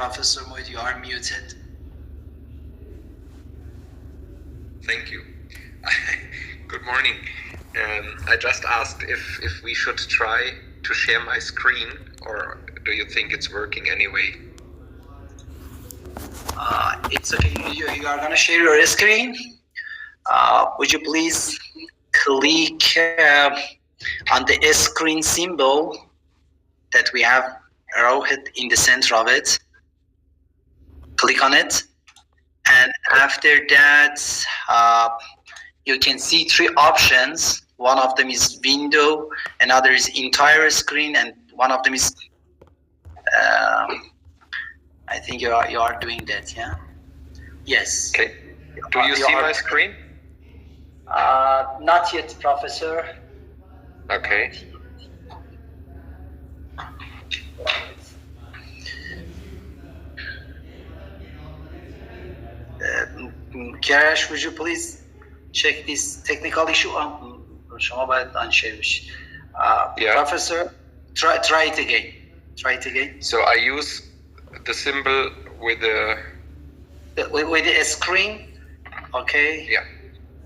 Professor Meuth, you are muted. Thank you. Good morning. I just asked if we should try to share my screen, or do you think it's working anyway? It's okay. You are going to share your screen. Would you please click on the screen symbol that we have arrowhead in the center of it? Click on it. And after that, you can see three options. One of them is window, another is entire screen, and one of them is, I think you are doing that, yeah? Yes. Okay. Do you see my screen? Not yet, Professor. Okay. Karash, would you please check this technical issue? شما باید unshare بشی. Yeah. Professor, try it again. Try it again. So I use the symbol with the screen. Okay. Yeah.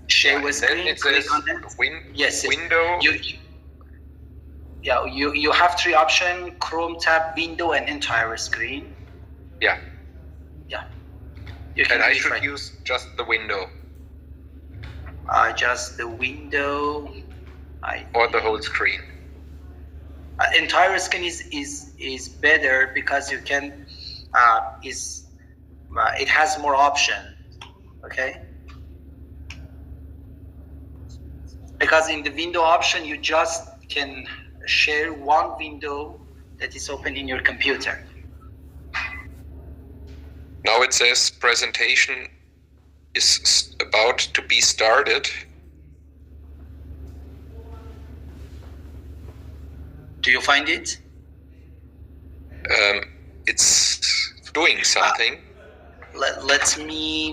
Share with screen. Then it click says on it. Yes. Window. You have three options: Chrome tab, window, and entire screen. Yeah. Yeah. And I should use just the window. Just the window. Or the whole screen. Entire screen is better because you can it has more options. Okay. Because in the window option you just can share one window that is open in your computer. Now it says presentation is about to be started. Do you find it? It's doing something. Let me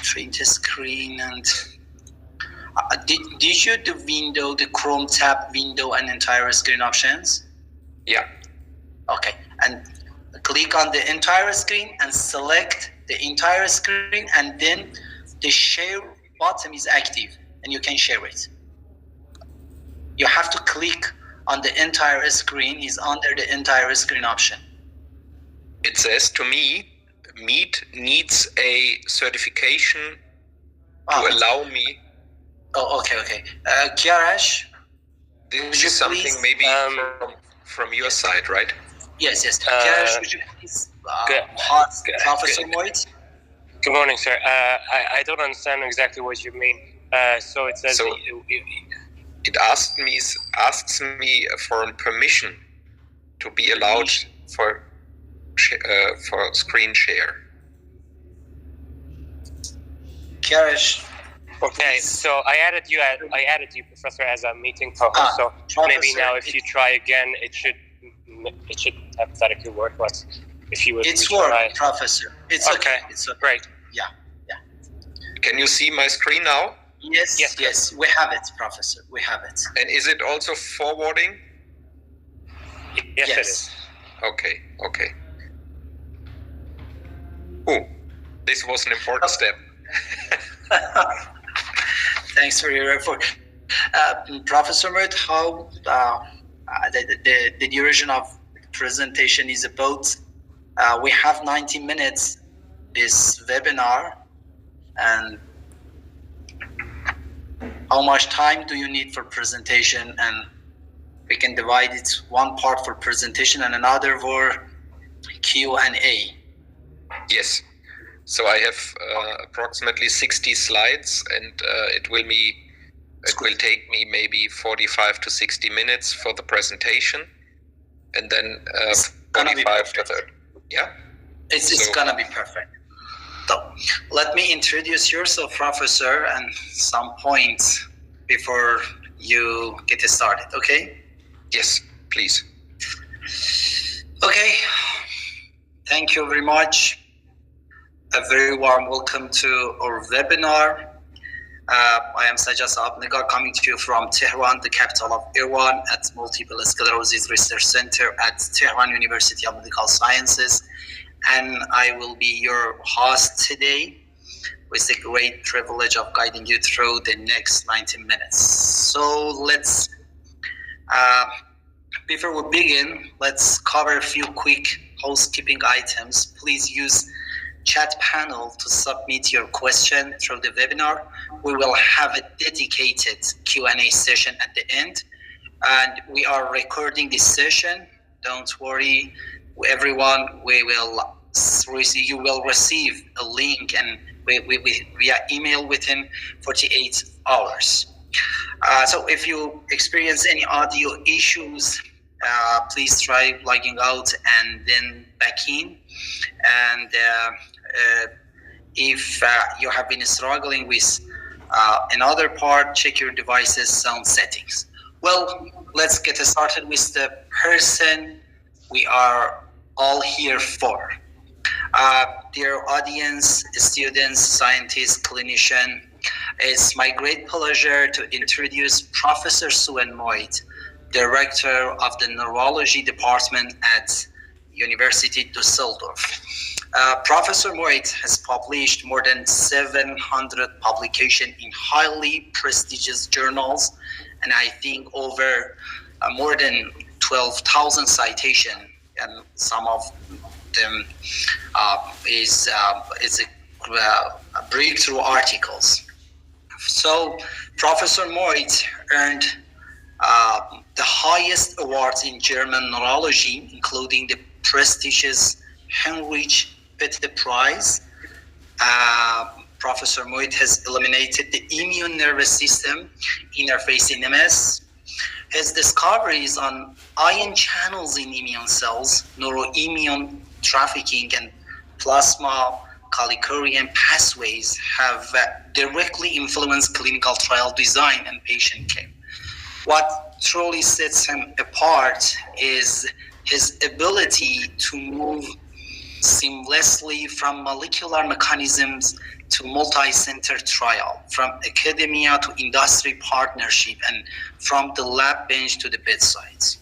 print the screen and did you the window, the Chrome tab, window, and entire screen options? Yeah. Okay, and click on the entire screen and select the entire screen, and then the share button is active and you can share it. You have to click on the entire screen, is under the entire screen option. It says to me, Meet needs a certification to allow me. Oh, okay. Kiarash, this is something maybe from your side, right? Yes. Kiarash, would you please ask Professor Meuth? Good morning, sir. I don't understand exactly what you mean. So it says it asks me for permission to be allowed for screen share. Kiarash. Okay, so I added you, Professor, as a meeting co-host. So maybe now, if you try again, it should hypothetically work. If you would. It's working, Professor. It's okay. It's okay. Great. Yeah. Can you see my screen now? Yes. We have it, Professor. We have it. And is it also forwarding? Yes. It is. Okay. Oh, this was an important step. Thanks for your effort. Professor Meuth, how the duration of presentation is about? We have 90 minutes this webinar, and how much time do you need for presentation? And we can divide it, one part for presentation and another for Q&A. Yes. So I have approximately 60 slides, and it will take me maybe 45 to 60 minutes for the presentation, and then 45 to 30. Yeah. It's gonna be perfect. So let me introduce yourself, Professor, and some points before you get started. Okay? Yes, please. Okay. Thank you very much. A very warm welcome to our webinar. I am Sajad Sahab-Negah, coming to you from Tehran, the capital of Iran, at Multiple Sclerosis Research Center at Tehran University of Medical Sciences. And I will be your host today with the great privilege of guiding you through the next 90 minutes. So let's, before we begin, let's cover a few quick housekeeping items. Please use chat panel to submit your question through the webinar. We will have a dedicated Q&A session at the end, and we are recording this session. Don't worry, everyone. You will receive a link and via email within 48 hours. So if you experience any audio issues, please try logging out and then back in. And if you have been struggling with another part, check your device's sound settings. Well, let's get started with the person we are all here for. Dear audience, students, scientists, clinicians, it's my great pleasure to introduce Professor Sven Meuth, Director of the Neurology Department at University Düsseldorf. Professor Meuth has published more than 700 publications in highly prestigious journals, and I think over more than 12,000 citations, and some of them is breakthrough articles. So Professor Meuth earned the highest awards in German neurology, including the prestigious Heinrich Bethel Prize. Professor Meuth has eliminated the immune nervous system interface in MS. His discoveries on ion channels in immune cells, neuroimmune trafficking, and plasma kallikrein pathways have directly influenced clinical trial design and patient care. What truly sets him apart is his ability to move seamlessly from molecular mechanisms to multi-center trial, from academia to industry partnership, and from the lab bench to the bedsides.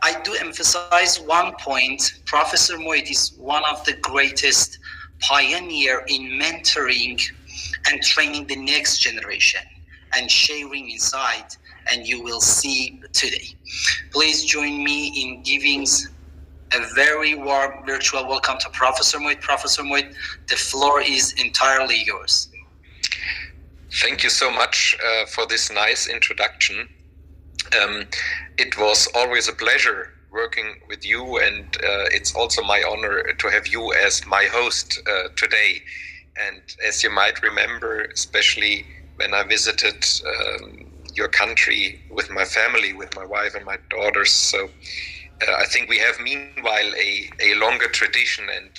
I do emphasize one point. Professor Meuth is one of the greatest pioneers in mentoring and training the next generation and sharing insight, and you will see today. Please join me in giving a very warm virtual welcome to Professor Meuth. Professor Meuth, the floor is entirely yours. Thank you so much for this nice introduction. It was always a pleasure working with you, and it's also my honor to have you as my host today. And as you might remember, especially when I visited your country with my family, with my wife and my daughters, so I think we have meanwhile a longer tradition, and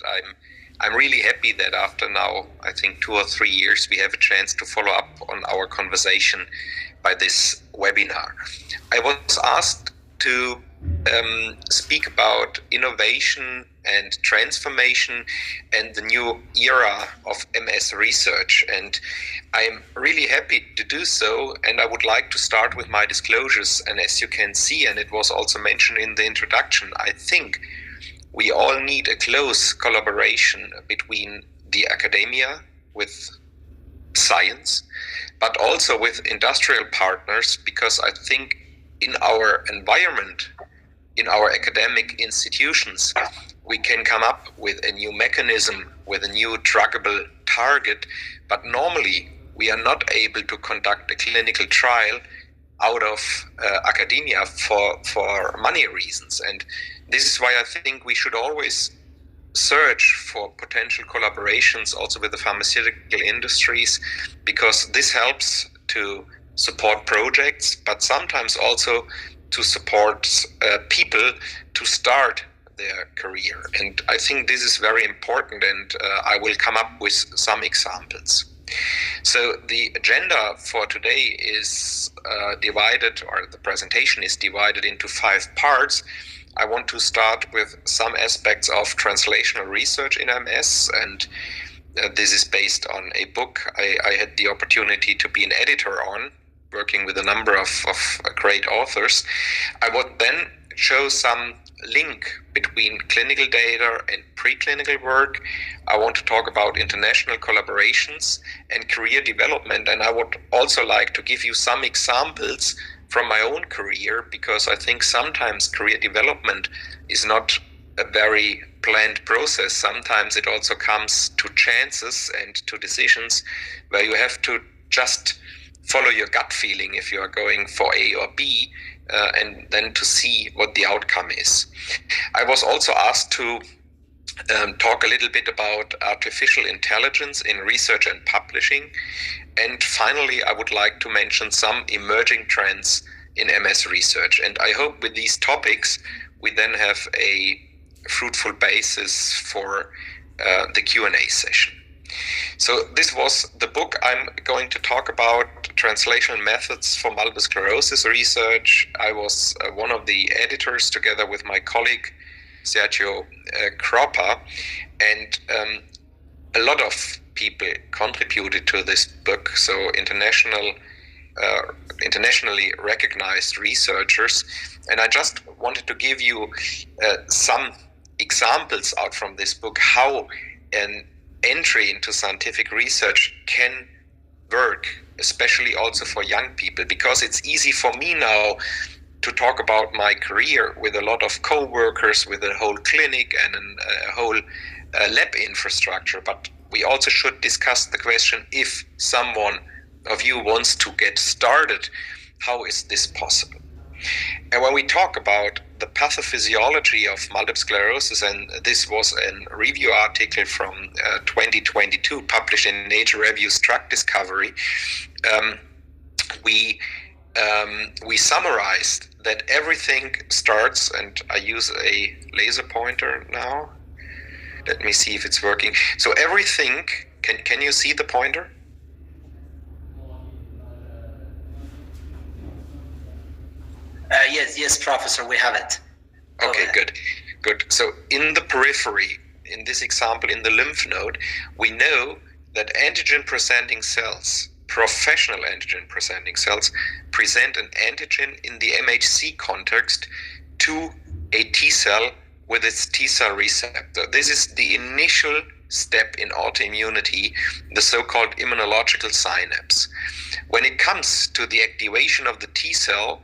I'm really happy that after now, I think 2 or 3 years, we have a chance to follow up on our conversation by this webinar. I was asked to speak about innovation and transformation and the new era of MS research, and I'm really happy to do so, and I would like to start with my disclosures. And as you can see, and it was also mentioned in the introduction, I think we all need a close collaboration between the academia with science, but also with industrial partners, because I think in our environment, in our academic institutions, we can come up with a new mechanism, with a new druggable target, but normally we are not able to conduct a clinical trial out of academia for money reasons. And this is why I think we should always search for potential collaborations also with the pharmaceutical industries, because this helps to support projects, but sometimes also to support people to start their career. And I think this is very important, and I will come up with some examples. So the agenda for today is divided, or the presentation is divided into 5 parts. I want to start with some aspects of translational research in MS, and This is based on a book I had the opportunity to be an editor on, working with a number of great authors. I would then show some link between clinical data and preclinical work. I want to talk about international collaborations and career development, and I would also like to give you some examples from my own career, because I think sometimes career development is not a very planned process. Sometimes it also comes to chances and to decisions where you have to just follow your gut feeling if you are going for A or B, and then to see what the outcome is. I was also asked to talk a little bit about artificial intelligence in research and publishing. And finally, I would like to mention some emerging trends in MS research. And I hope with these topics, we then have a fruitful basis for the Q&A session. So this was the book I'm going to talk about, Translational Methods for Multiple Sclerosis Research. I was one of the editors together with my colleague, Sergio Croppa, and a lot of people contributed to this book. So internationally recognized researchers. And I just wanted to give you some examples out from this book, how an entry into scientific research can work, especially also for young people, because it's easy for me now to talk about my career with a lot of co-workers, with a whole clinic and a whole lab infrastructure. But we also should discuss the question, if someone of you wants to get started, how is this possible? And when we talk about the pathophysiology of multiple sclerosis, and this was a review article from 2022 published in Nature Reviews Drug Discovery, we summarized that everything starts, and I use a laser pointer now. Let me see if it's working. So everything, can you see the pointer? Yes, Professor, we have it. Okay, good. So in the periphery, in this example, in the lymph node, we know that antigen-presenting cells, professional antigen-presenting cells, present an antigen in the MHC context to a T cell with its T cell receptor. This is the initial step in autoimmunity, the so-called immunological synapse. When it comes to the activation of the T cell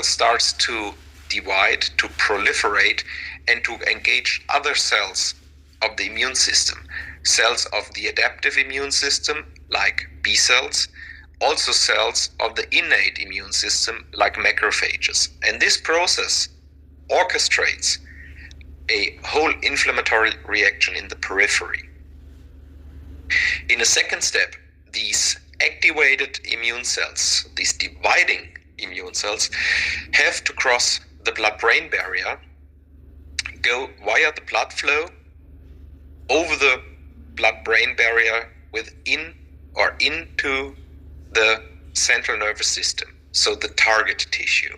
starts to divide, to proliferate, and to engage other cells of the immune system. Cells of the adaptive immune system, like B cells, also cells of the innate immune system, like macrophages. And this process orchestrates a whole inflammatory reaction in the periphery. In a second step, these activated immune cells, these dividing immune cells, have to cross the blood-brain barrier, go via the blood flow over the blood-brain barrier within or into the central nervous system, so the target tissue.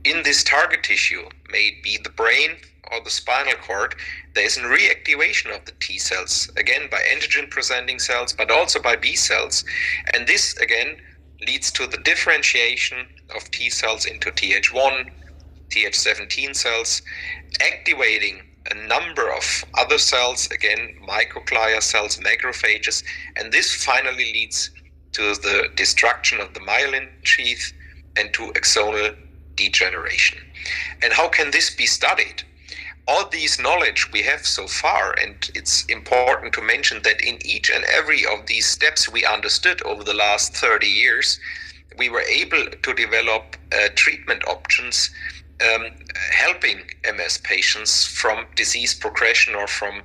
In this target tissue, may it be the brain or the spinal cord, there is a reactivation of the T cells, again by antigen-presenting cells, but also by B cells. And this, again, leads to the differentiation of T cells into Th1, Th17 cells, activating a number of other cells, again, microglia cells, macrophages, and this finally leads to the destruction of the myelin sheath and to axonal degeneration. And how can this be studied? All these knowledge we have so far, and it's important to mention that in each and every of these steps we understood over the last 30 years, we were able to develop treatment options helping MS patients from disease progression or from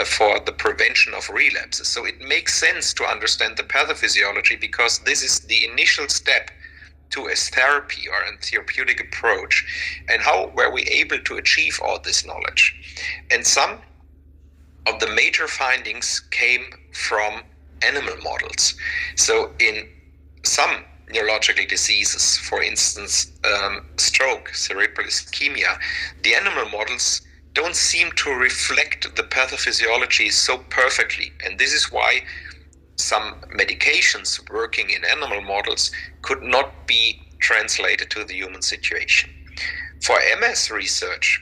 for the prevention of relapses. So it makes sense to understand the pathophysiology, because this is the initial step to a therapy or a therapeutic approach. And how were we able to achieve all this knowledge? And some of the major findings came from animal models. So in some neurological diseases, for instance, stroke, cerebral ischemia, the animal models don't seem to reflect the pathophysiology so perfectly. And this is why some medications working in animal models could not be translated to the human situation. For MS research,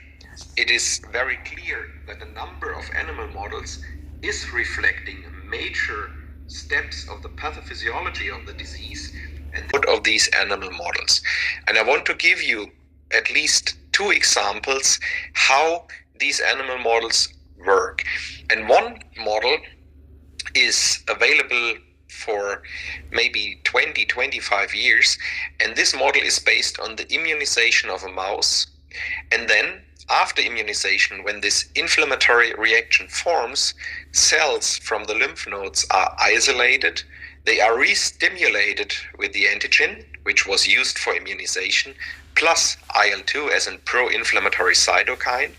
it is very clear that a number of animal models is reflecting major steps of the pathophysiology of the disease and of these animal models. And I want to give you at least 2 examples how these animal models work. And one model is available for maybe 20-25 years, and this model is based on the immunization of a mouse. And then after immunization, when this inflammatory reaction forms, cells from the lymph nodes are isolated, they are re-stimulated with the antigen, which was used for immunization, plus IL-2 as a pro-inflammatory cytokine.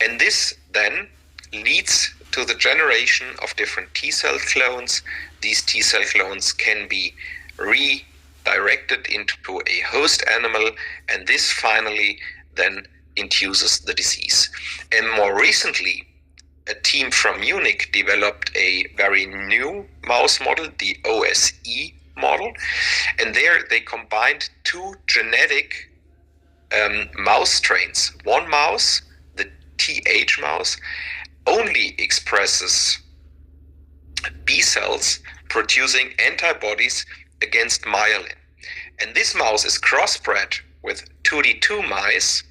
And this then leads to the generation of different T-cell clones. These T-cell clones can be redirected into a host animal, and this finally then induces the disease. And more recently, a team from Munich developed a very new mouse model, the OSE model, and there they combined 2 genetic mouse strains. One mouse, the TH mouse, only expresses B cells producing antibodies against myelin. And this mouse is crossbred with 2D2 mice,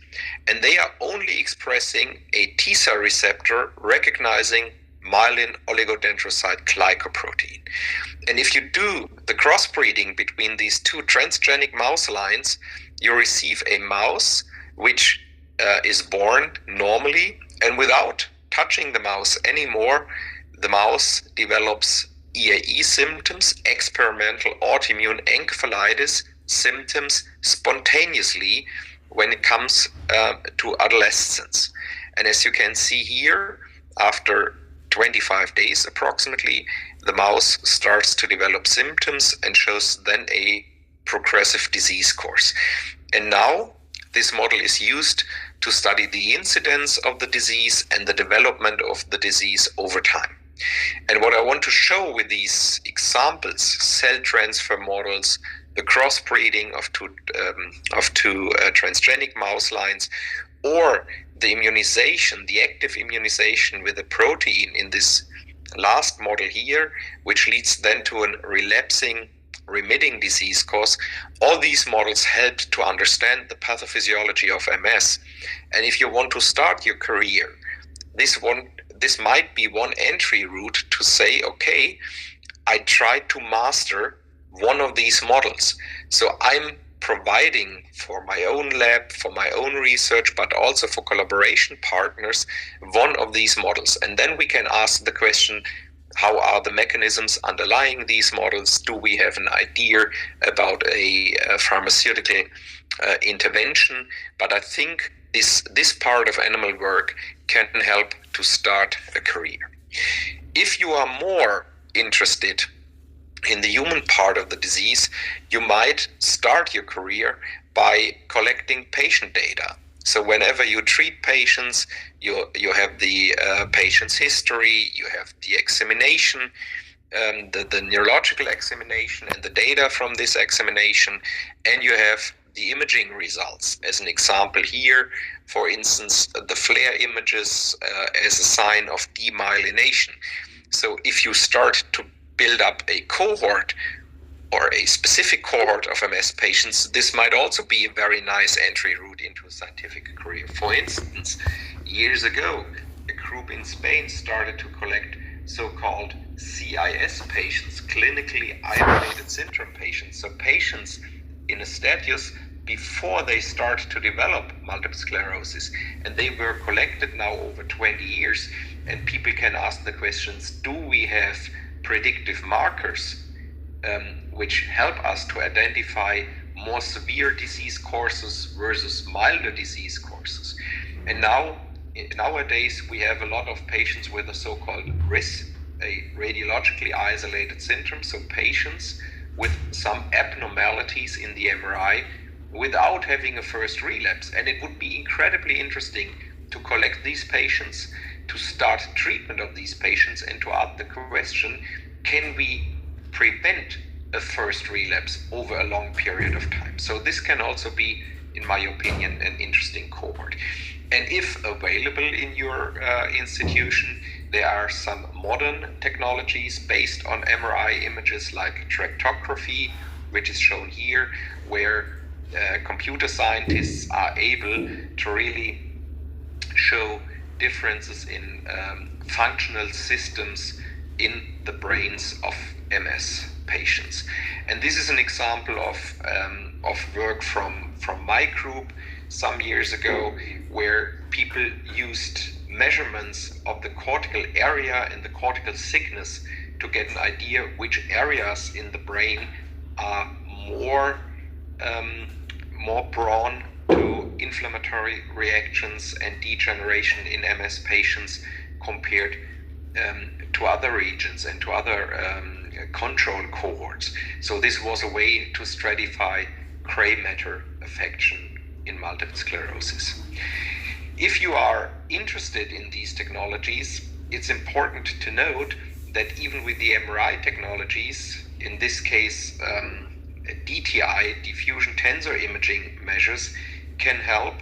and they are only expressing a T cell receptor recognizing myelin oligodendrocyte glycoprotein. And if you do the crossbreeding between these 2 transgenic mouse lines, you receive a mouse which is born normally, and without touching the mouse anymore, the mouse develops EAE symptoms, experimental autoimmune encephalitis symptoms, spontaneously when it comes to adolescence. And as you can see here, after 25 days approximately, the mouse starts to develop symptoms and shows then a progressive disease course. And now this model is used to study the incidence of the disease and the development of the disease over time. And what I want to show with these examples, cell transfer models, the crossbreeding of two transgenic mouse lines, or the immunization, the active immunization with a protein in this last model here, which leads then to a relapsing, remitting disease course. All these models help to understand the pathophysiology of MS. And if you want to start your career, this might be one entry route to say, okay, I try to master one of these models. So I'm providing for my own lab, for my own research, but also for collaboration partners, one of these models. And then we can ask the question, how are the mechanisms underlying these models? Do we have an idea about a pharmaceutical intervention? But I think this part of animal work can help to start a career. If you are more interested in the human part of the disease, you might start your career by collecting patient data. So whenever you treat patients, you have the patient's history, you have the examination, the neurological examination and the data from this examination, and you have the imaging results. As an example here, for instance, the FLAIR images as a sign of demyelination. So if you start to build up a cohort or a specific cohort of MS patients, this might also be a very nice entry route into a scientific career. For instance, years ago, a group in Spain started to collect so-called CIS patients, clinically isolated syndrome patients. So patients in a status before they start to develop multiple sclerosis. And they were collected now over 20 years. And people can ask the questions, do we have predictive markers which help us to identify more severe disease courses versus milder disease courses? And nowadays we have a lot of patients with a so-called RIS, a radiologically isolated syndrome, so patients with some abnormalities in the MRI without having a first relapse. And it would be incredibly interesting to collect these patients, to start treatment of these patients, and to ask the question, can we prevent a first relapse over a long period of time? So this can also be, in my opinion, an interesting cohort. And if available in your institution, there are some modern technologies based on MRI images like tractography, which is shown here, where computer scientists are able to really show differences in functional systems in the brains of MS patients. And this is an example of work from my group some years ago, where people used measurements of the cortical area and the cortical thickness to get an idea which areas in the brain are more prone to inflammatory reactions and degeneration in MS patients compared to other regions and to other control cohorts. So this was a way to stratify gray matter affection in multiple sclerosis. If you are interested in these technologies, it's important to note that even with the MRI technologies, in this case DTI, diffusion tensor imaging measures, can help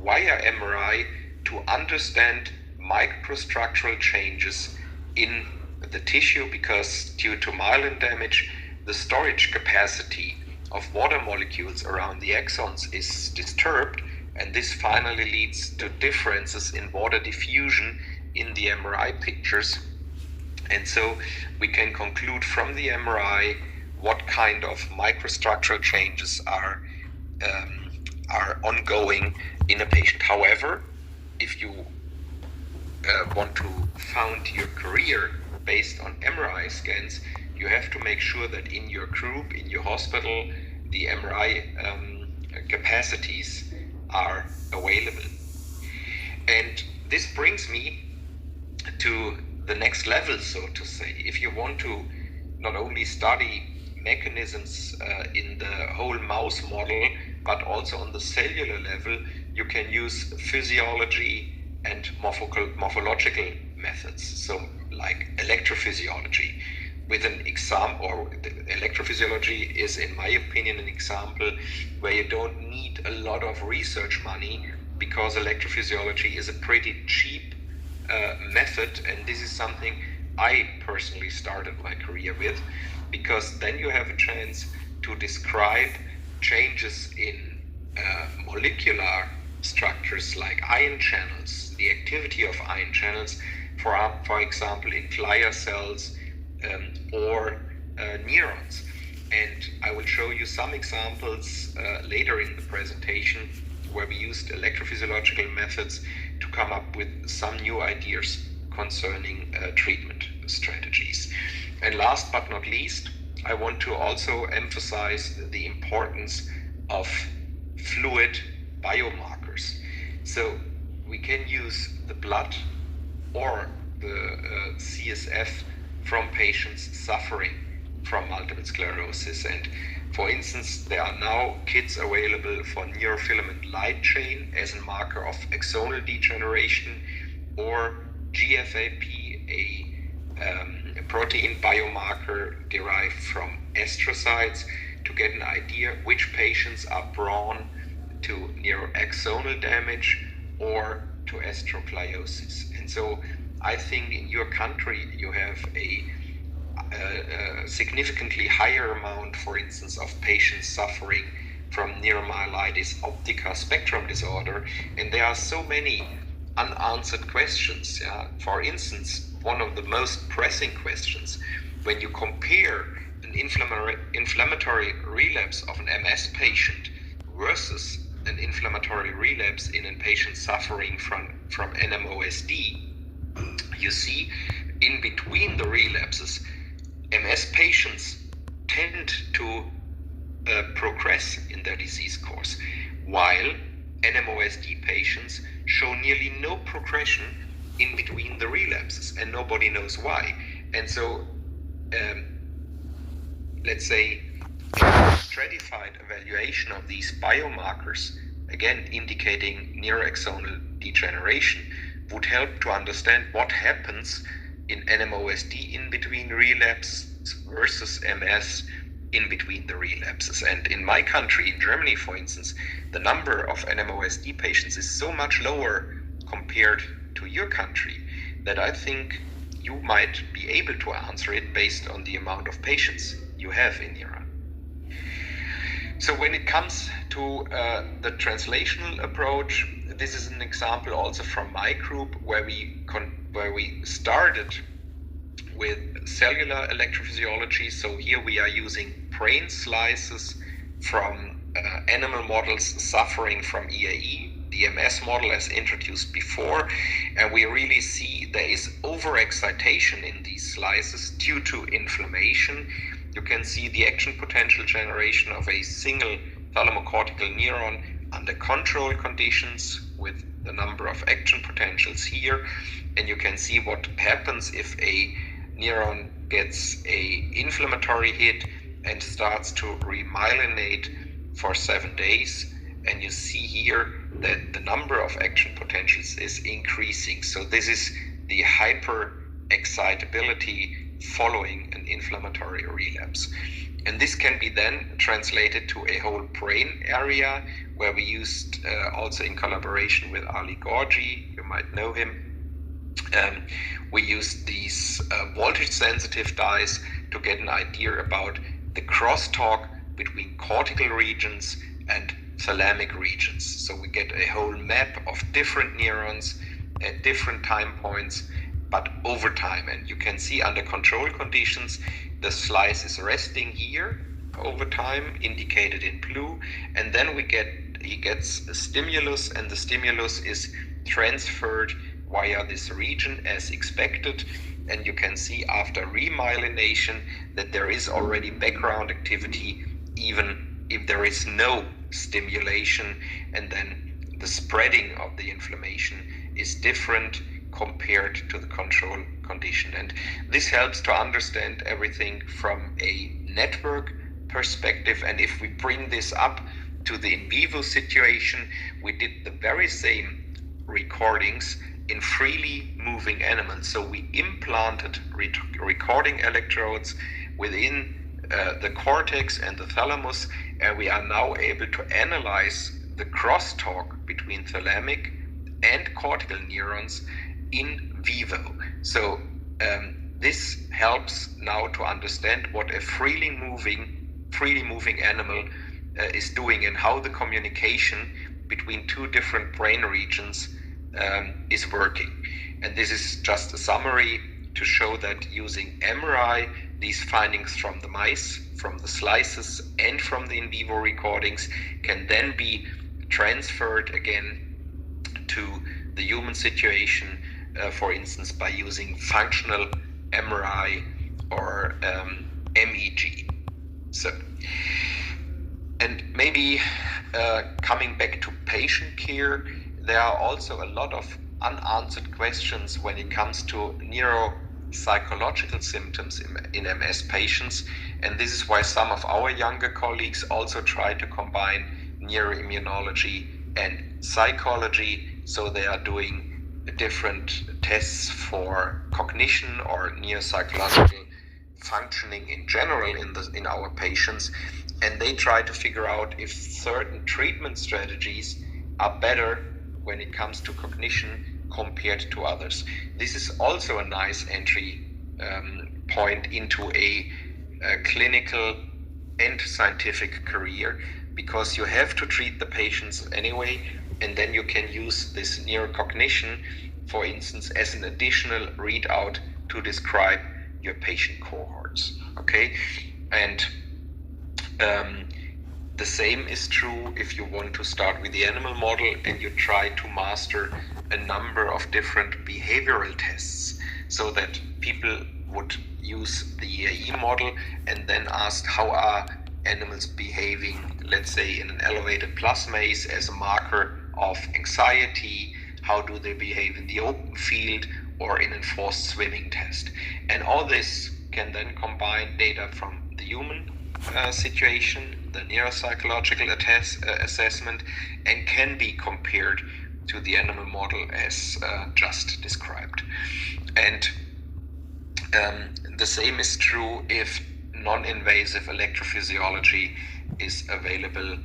via MRI to understand microstructural changes in the tissue, because due to myelin damage, the storage capacity of water molecules around the axons is disturbed, and this finally leads to differences in water diffusion in the MRI pictures. And so we can conclude from the MRI what kind of microstructural changes are ongoing in a patient. However, if you want to found your career based on MRI scans, you have to make sure that in your group, in your hospital, the MRI capacities are available. And this brings me to the next level, so to say. If you want to not only study mechanisms in the whole mouse model, but also on the cellular level, you can use physiology and morphological methods, so like electrophysiology. With an example, or electrophysiology is, in my opinion, an example where you don't need a lot of research money, because electrophysiology is a pretty cheap method, and this is something I personally started my career with, because then you have a chance to describe changes in molecular structures like ion channels, the activity of ion channels, for example, in glia cells or neurons. And I will show you some examples later in the presentation where we used electrophysiological methods to come up with some new ideas concerning treatment strategies. And last but not least, I want to also emphasize the importance of fluid biomarkers. So we can use the blood or the CSF from patients suffering from multiple sclerosis. And for instance, there are now kits available for neurofilament light chain as a marker of axonal degeneration, or GFAP, a protein biomarker derived from astrocytes, to get an idea which patients are prone to neuroaxonal damage or to astrogliosis. And so I think in your country you have a significantly higher amount, for instance, of patients suffering from neuromyelitis optica spectrum disorder, and there are so many unanswered questions. For instance, one of the most pressing questions, when you compare an inflammatory relapse of an MS patient versus an inflammatory relapse in a patient suffering from NMOSD, you see in between the relapses, MS patients tend to progress in their disease course, while NMOSD patients show nearly no progression in between the relapses, and nobody knows why. And so, let's say, a stratified evaluation of these biomarkers, again indicating neuroaxonal degeneration would help to understand what happens in NMOSD in between relapses versus MS in between the relapses. And in my country, in Germany, for instance, the number of NMOSD patients is so much lower compared to your country that I think you might be able to answer it based on the amount of patients you have in Iran. So when it comes to the translational approach, this is an example also from my group where we started with cellular electrophysiology. So here we are using brain slices from animal models suffering from EAE, the MS model as introduced before, and we really see there is overexcitation in these slices due to inflammation. You can see the action potential generation of a single thalamocortical neuron under control conditions with the number of action potentials here, and you can see what happens if a neuron gets a inflammatory hit and starts to remyelinate for 7 days, and you see here that the number of action potentials is increasing. So this is the hyper excitability following an inflammatory relapse. And this can be then translated to a whole brain area where we used also in collaboration with Ali Gorgi, you might know him. We used these voltage sensitive dyes to get an idea about the crosstalk between cortical regions and thalamic regions. So we get a whole map of different neurons at different time points, but over time. And you can see under control conditions, the slice is resting here over time, indicated in blue. And then he gets a stimulus, and the stimulus is transferred via this region as expected. And you can see after remyelination that there is already background activity, even if there is no stimulation, and then the spreading of the inflammation is different compared to the control condition. And this helps to understand everything from a network perspective. And if we bring this up to the in vivo situation, we did the very same recordings in freely moving animals. So we implanted recording electrodes within the cortex and the thalamus, and we are now able to analyze the crosstalk between thalamic and cortical neurons in vivo. So this helps now to understand what a freely moving animal is doing and how the communication between two different brain regions is working. And this is just a summary to show that using MRI, these findings from the mice, from the slices, and from the in vivo recordings can then be transferred again to the human situation, for instance, by using functional MRI or MEG. So, and maybe coming back to patient care, there are also a lot of unanswered questions when it comes to neuropsychological symptoms in MS patients. And this is why some of our younger colleagues also try to combine neuroimmunology and psychology. So they are doing different tests for cognition or neuropsychological functioning in general in our patients. And they try to figure out if certain treatment strategies are better when it comes to cognition compared to others. This is also a nice entry point into a clinical and scientific career, because you have to treat the patients anyway, and then you can use this neurocognition, for instance, as an additional readout to describe your patient cohorts. Okay, and the same is true if you want to start with the animal model and you try to master a number of different behavioral tests, so that people would use the EAE model and then ask how are animals behaving, let's say in an elevated plasmase as a marker of anxiety, how do they behave in the open field or in a forced swimming test. And all this can then combine data from the human situation, the neuropsychological assessment, and can be compared to the animal model as just described. And the same is true if non-invasive electrophysiology is available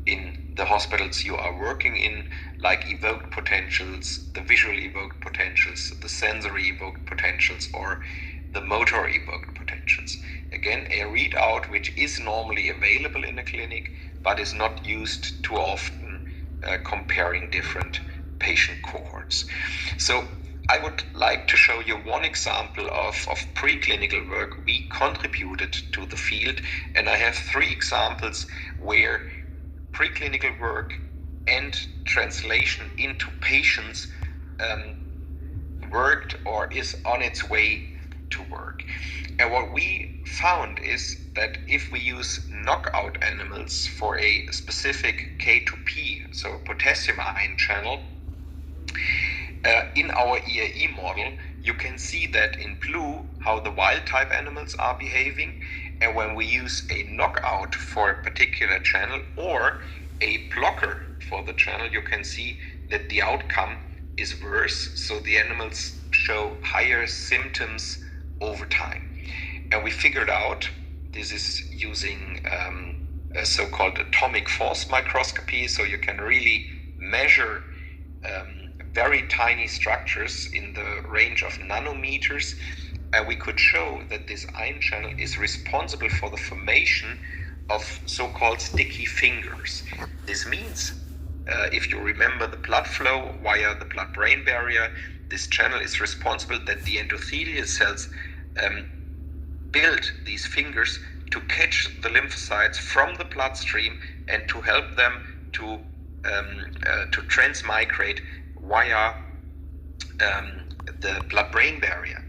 in the hospitals you are working in, like evoked potentials, the visual evoked potentials, the sensory evoked potentials, or the motor evoked potentials. Again, a readout which is normally available in a clinic, but is not used too often comparing different patient cohorts. So I would like to show you one example of preclinical work we contributed to the field, and I have 3 examples where preclinical work and translation into patients worked or is on its way to work. And what we found is that if we use knockout animals for a specific K2P, so potassium ion channel, in our EAE model, you can see that in blue how the wild type animals are behaving, and when we use a knockout for a particular channel or a blocker for the channel, you can see that the outcome is worse, so the animals show higher symptoms over time. And we figured out, this is using a so-called atomic force microscopy, so you can really measure very tiny structures in the range of nanometers, and we could show that this ion channel is responsible for the formation of so-called sticky fingers. This means, if you remember the blood flow via the blood-brain barrier, this channel is responsible that the endothelial cells build these fingers to catch the lymphocytes from the bloodstream and to help them to transmigrate via the blood-brain barrier.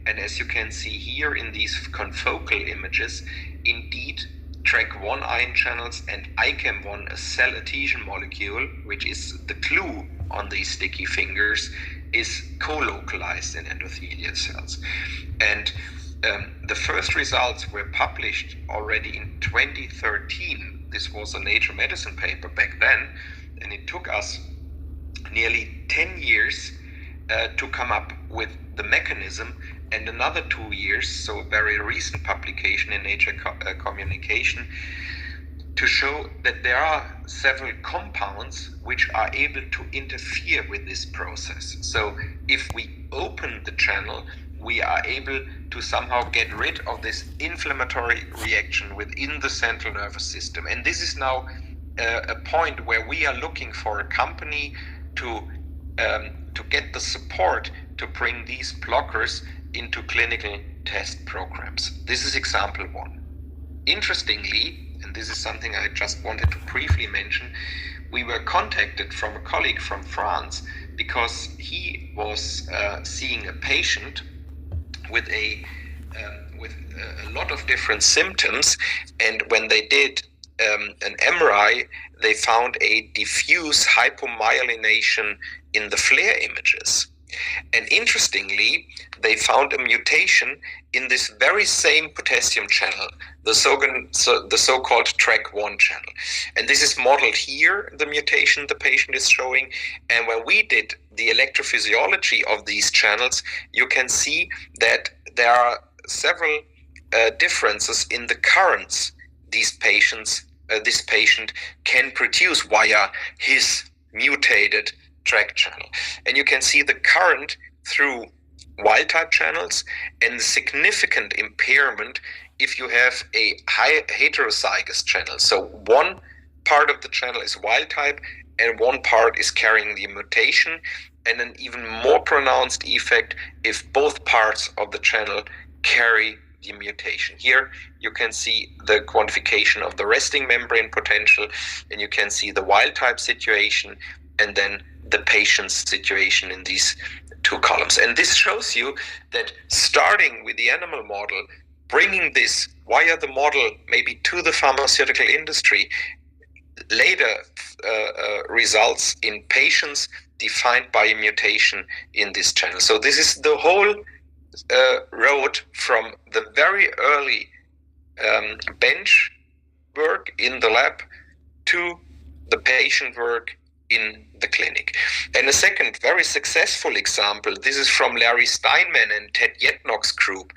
And as you can see here in these confocal images, indeed TRAC1 ion channels and ICAM1, a cell adhesion molecule, which is the glue on these sticky fingers, is co-localized in endothelial cells. And the first results were published already in 2013. This was a Nature Medicine paper back then, and it took us nearly 10 years to come up with the mechanism, and another 2 years, so a very recent publication in Nature Communication, to show that there are several compounds which are able to interfere with this process. So if we open the channel, we are able to somehow get rid of this inflammatory reaction within the central nervous system. And this is now a point where we are looking for a company to get the support to bring these blockers into clinical test programs. This is example 1. Interestingly, and this is something I just wanted to briefly mention, we were contacted from a colleague from France because he was seeing a patient with a lot of different symptoms, and when they did an MRI, they found a diffuse hypomyelination in the FLAIR images. And interestingly, they found a mutation in this very same potassium channel, the so-called TRAC1 channel. And this is modeled here, the mutation the patient is showing. And when we did the electrophysiology of these channels, you can see that there are several differences in the currents this patient can produce via his mutated TRAC channel. And you can see the current through wild type channels and significant impairment if you have a high heterozygous channel. So one part of the channel is wild type and one part is carrying the mutation, and an even more pronounced effect if both parts of the channel carry the mutation. Here you can see the quantification of the resting membrane potential, and you can see the wild type situation and then the patient's situation in these 2 columns. And this shows you that starting with the animal model, bringing this via the model maybe to the pharmaceutical industry, later results in patients defined by a mutation in this channel. So this is the whole road from the very early bench work in the lab to the patient work in the clinic. And a second very successful example, this is from Larry Steinman and Ted Yetnock's group.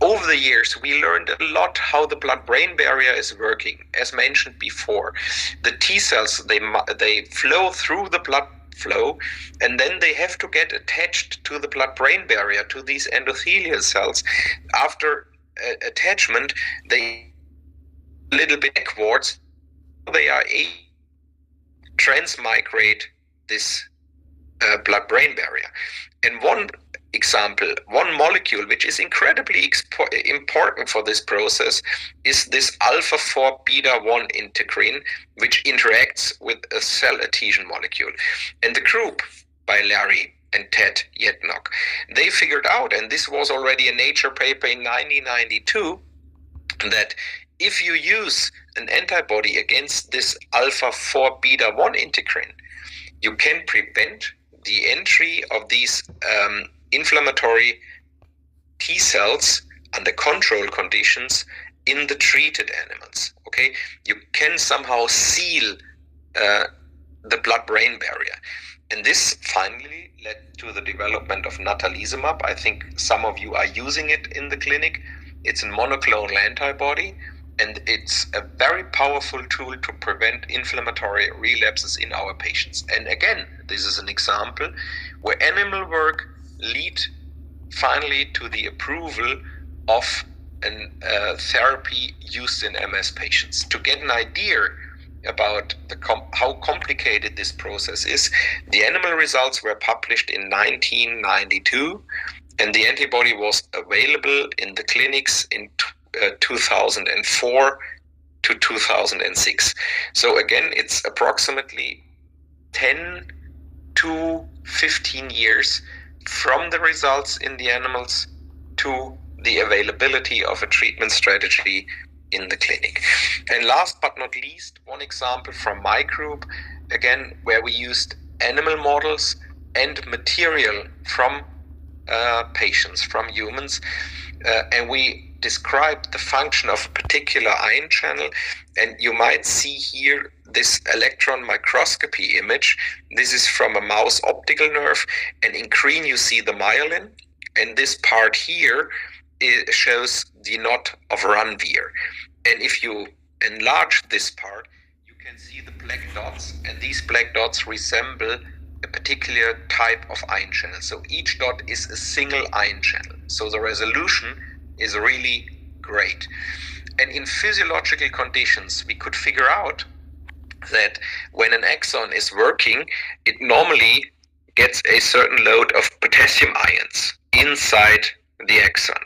Over the years, we learned a lot how the blood-brain barrier is working. As mentioned before, the T cells, they flow through the blood flow, and then they have to get attached to the blood-brain barrier, to these endothelial cells. After attachment, they a little bit backwards, they are able to transmigrate this blood-brain barrier. And one example, one molecule which is incredibly important for this process is this alpha-4 beta-1 integrin, which interacts with a cell adhesion molecule. And the group by Larry and Ted Yetnock, they figured out, and this was already a Nature paper in 1992, that if you use an antibody against this alpha-4 beta-1 integrin, you can prevent the entry of these inflammatory T cells under control conditions in the treated animals. Okay, you can somehow seal the blood-brain barrier, and this finally led to the development of natalizumab. I think some of you are using it in the clinic. It's a monoclonal antibody, and it's a very powerful tool to prevent inflammatory relapses in our patients. And again, this is an example where animal work lead finally to the approval of a therapy used in MS patients. To get an idea about how complicated this process is, the animal results were published in 1992, and the antibody was available in the clinics in 2004 to 2006. So again, it's approximately 10 to 15 years from the results in the animals to the availability of a treatment strategy in the clinic. And last but not least, one example from my group, again, where we used animal models and material from patients, from humans, and we described the function of a particular ion channel. And you might see here this electron microscopy image. This is from a mouse optical nerve, and in green you see the myelin, and this part here shows the knot of Ranvier. And if you enlarge this part, you can see the black dots, and these black dots resemble a particular type of ion channel. So each dot is a single ion channel. So the resolution is really great. And in physiological conditions, we could figure out that when an axon is working, it normally gets a certain load of potassium ions inside the axon.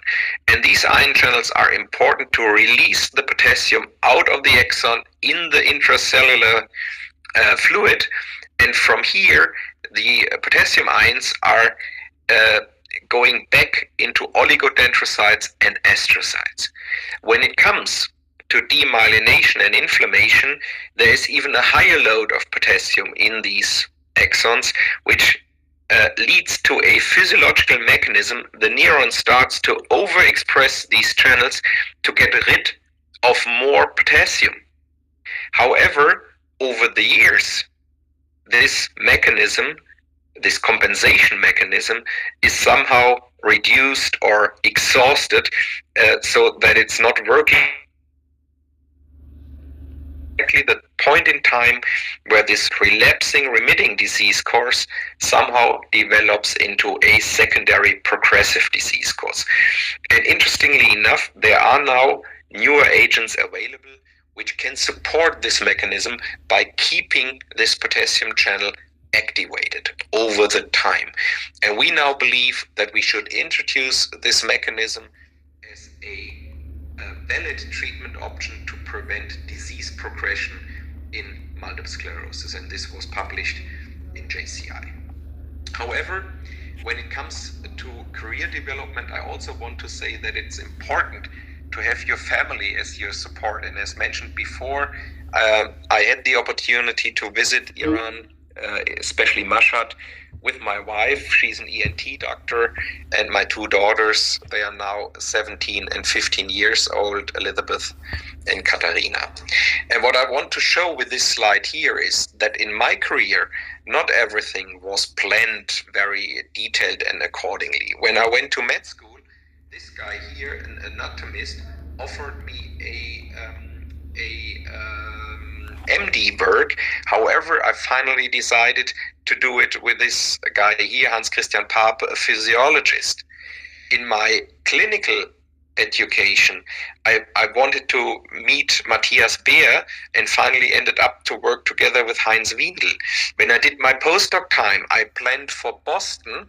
And these ion channels are important to release the potassium out of the axon in the intracellular fluid. And from here, the potassium ions are going back into oligodendrocytes and astrocytes. When it comes to demyelination and inflammation, there is even a higher load of potassium in these axons, which leads to a physiological mechanism. The neuron starts to overexpress these channels to get rid of more potassium. However, over the years, this mechanism, this compensation mechanism, is somehow reduced or exhausted, so that it's not working. Exactly the point in time where this relapsing remitting disease course somehow develops into a secondary progressive disease course. And interestingly enough, there are now newer agents available which can support this mechanism by keeping this potassium channel activated over the time. And we now believe that we should introduce this mechanism as a valid treatment option to prevent disease progression in multiple sclerosis, and this was published in JCI. However, when it comes to career development, I also want to say that it's important to have your family as your support. And as mentioned before, I had the opportunity to visit Iran, especially Mashhad, with my wife. She's an ENT doctor, and my two daughters, they are now 17 and 15 years old, Elizabeth and Katharina. And what I want to show with this slide here is that in my career, not everything was planned very detailed and accordingly. When I went to med school, this guy here, an anatomist, offered me a MD work. However, I finally decided to do it with this guy here, Hans Christian Pape, a physiologist. In my clinical education, I wanted to meet Matthias Beer and finally ended up to work together with Heinz Windel. When I did my postdoc time, I planned for Boston,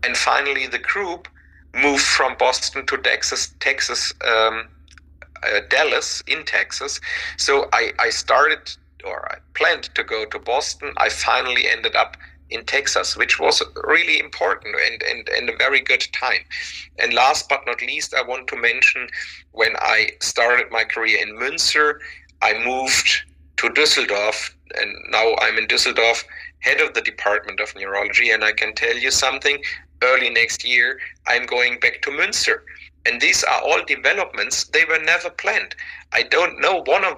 and finally the group moved from Boston to Dallas in Texas. So I planned to go to Boston. I finally ended up in Texas, which was really important and a very good time. And last but not least, I want to mention, when I started my career in Münster, I moved to Düsseldorf, and now I'm in Düsseldorf, head of the Department of Neurology, and I can tell you something, early next year, I'm going back to Münster. And these are all developments, they were never planned. I did not know one of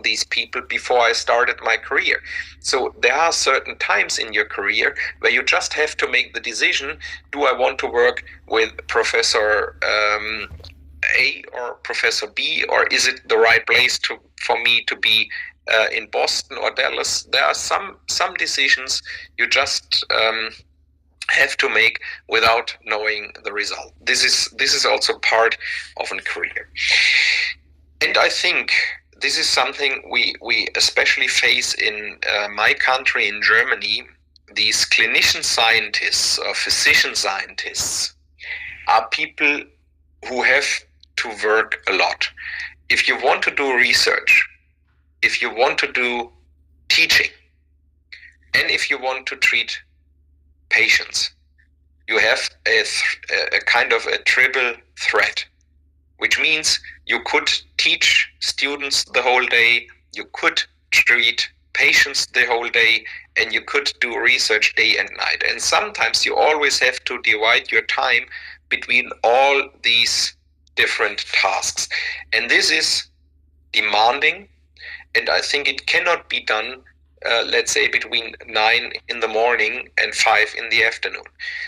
these people before I started my career. So there are certain times in your career where you just have to make the decision, do I want to work with Professor A or Professor B, or is it the right place for me to be in Boston or Dallas? There are some decisions you just have to make without knowing the result. This is also part of a career. And I think this is something we especially face in my country, in Germany. These clinician scientists or physician scientists are people who have to work a lot. If you want to do research, if you want to do teaching, and if you want to treat patients, you have a kind of a triple threat, which means you could teach students the whole day, you could treat patients the whole day, and you could do research day and night. And sometimes you always have to divide your time between all these different tasks. And this is demanding, and I think it cannot be done let's say between 9 in the morning and 5 in the afternoon.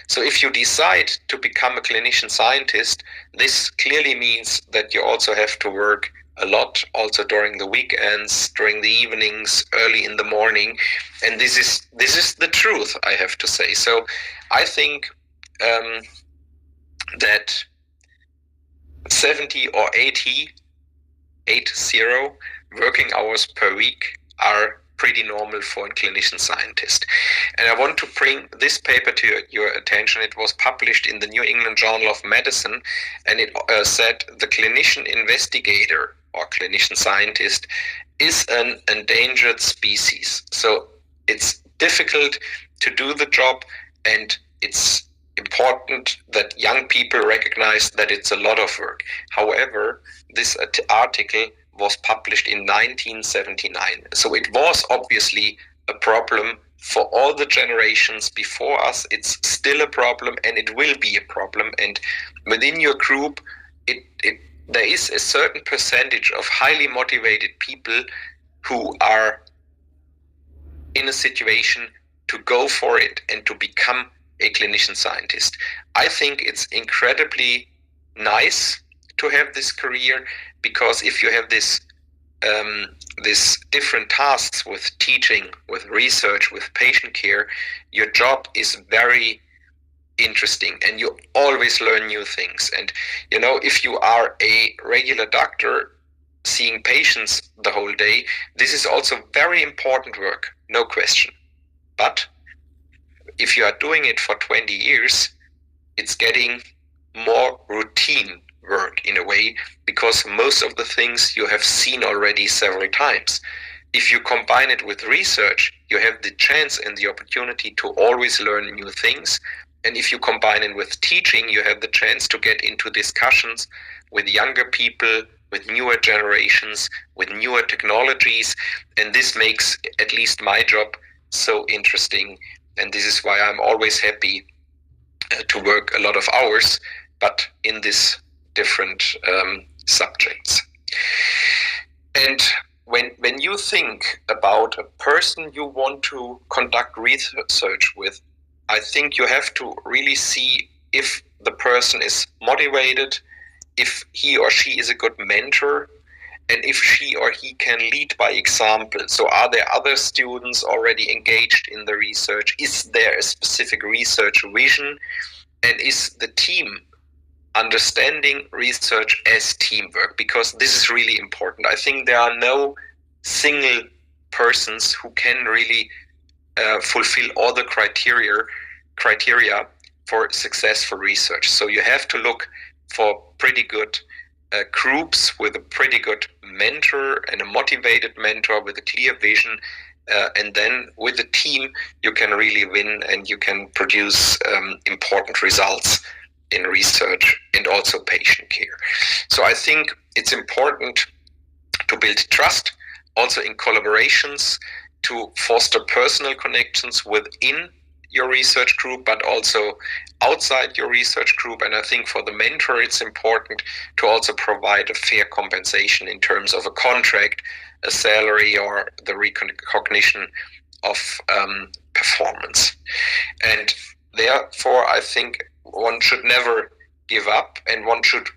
So if you decide to become a clinician scientist, this clearly means that you also have to work a lot, also during the weekends, during the evenings, early in the morning. And this is the truth, I have to say. So I think that 70 or 80 working hours per week are pretty normal for a clinician scientist. And I want to bring this paper to your attention. It was published in the New England Journal of Medicine, and it said the clinician investigator or clinician scientist is an endangered species. So it's difficult to do the job, and it's important that young people recognize that it's a lot of work. However, this article was published in 1979. So it was obviously a problem for all the generations before us. It's still a problem, and it will be a problem. And within your group, there is a certain percentage of highly motivated people who are in a situation to go for it and to become a clinician scientist. I think it's incredibly nice to have this career, because if you have this different tasks with teaching, with research, with patient care, your job is very interesting and you always learn new things. And you know, if you are a regular doctor seeing patients the whole day, this is also very important work, no question. But if you are doing it for 20 years, it's getting more routine work in a way, because most of the things you have seen already several times. If you combine it with research, you have the chance and the opportunity to always learn new things. And if you combine it with teaching, you have the chance to get into discussions with younger people, with newer generations, with newer technologies. And this makes at least my job so interesting. And this is why I'm always happy to work a lot of hours, but in this different subjects. And when you think about a person you want to conduct research with, I think you have to really see if the person is motivated, if he or she is a good mentor, and if she or he can lead by example. So are there other students already engaged in the research? Is there a specific research vision? And is the team understanding research as teamwork? Because this is really important. I think there are no single persons who can really fulfill all the criteria for successful research. So you have to look for pretty good groups with a pretty good mentor and a motivated mentor with a clear vision, and then with the team you can really win and you can produce important results in research and also patient care. So I think it's important to build trust also in collaborations, to foster personal connections within your research group, but also outside your research group. And I think for the mentor, it's important to also provide a fair compensation in terms of a contract, a salary, or the recognition of performance. And therefore, I think one should never give up, and one should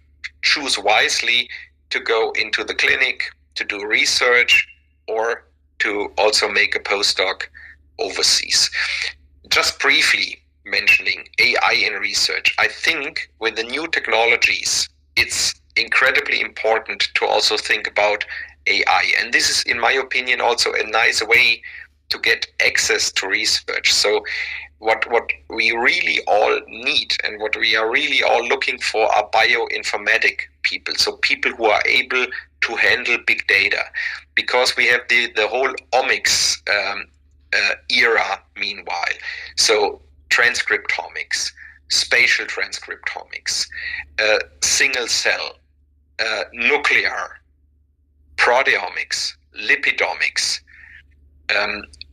choose wisely to go into the clinic, to do research, or to also make a postdoc overseas. Just briefly mentioning AI in research, I think with the new technologies, it's incredibly important to also think about AI. And this is, in my opinion, also a nice way to get access to research. So what we really all need and what we are really all looking for are bioinformatic people. So people who are able to handle big data, because we have the whole omics era meanwhile. So transcriptomics, spatial transcriptomics, single cell, nuclear, proteomics, lipidomics.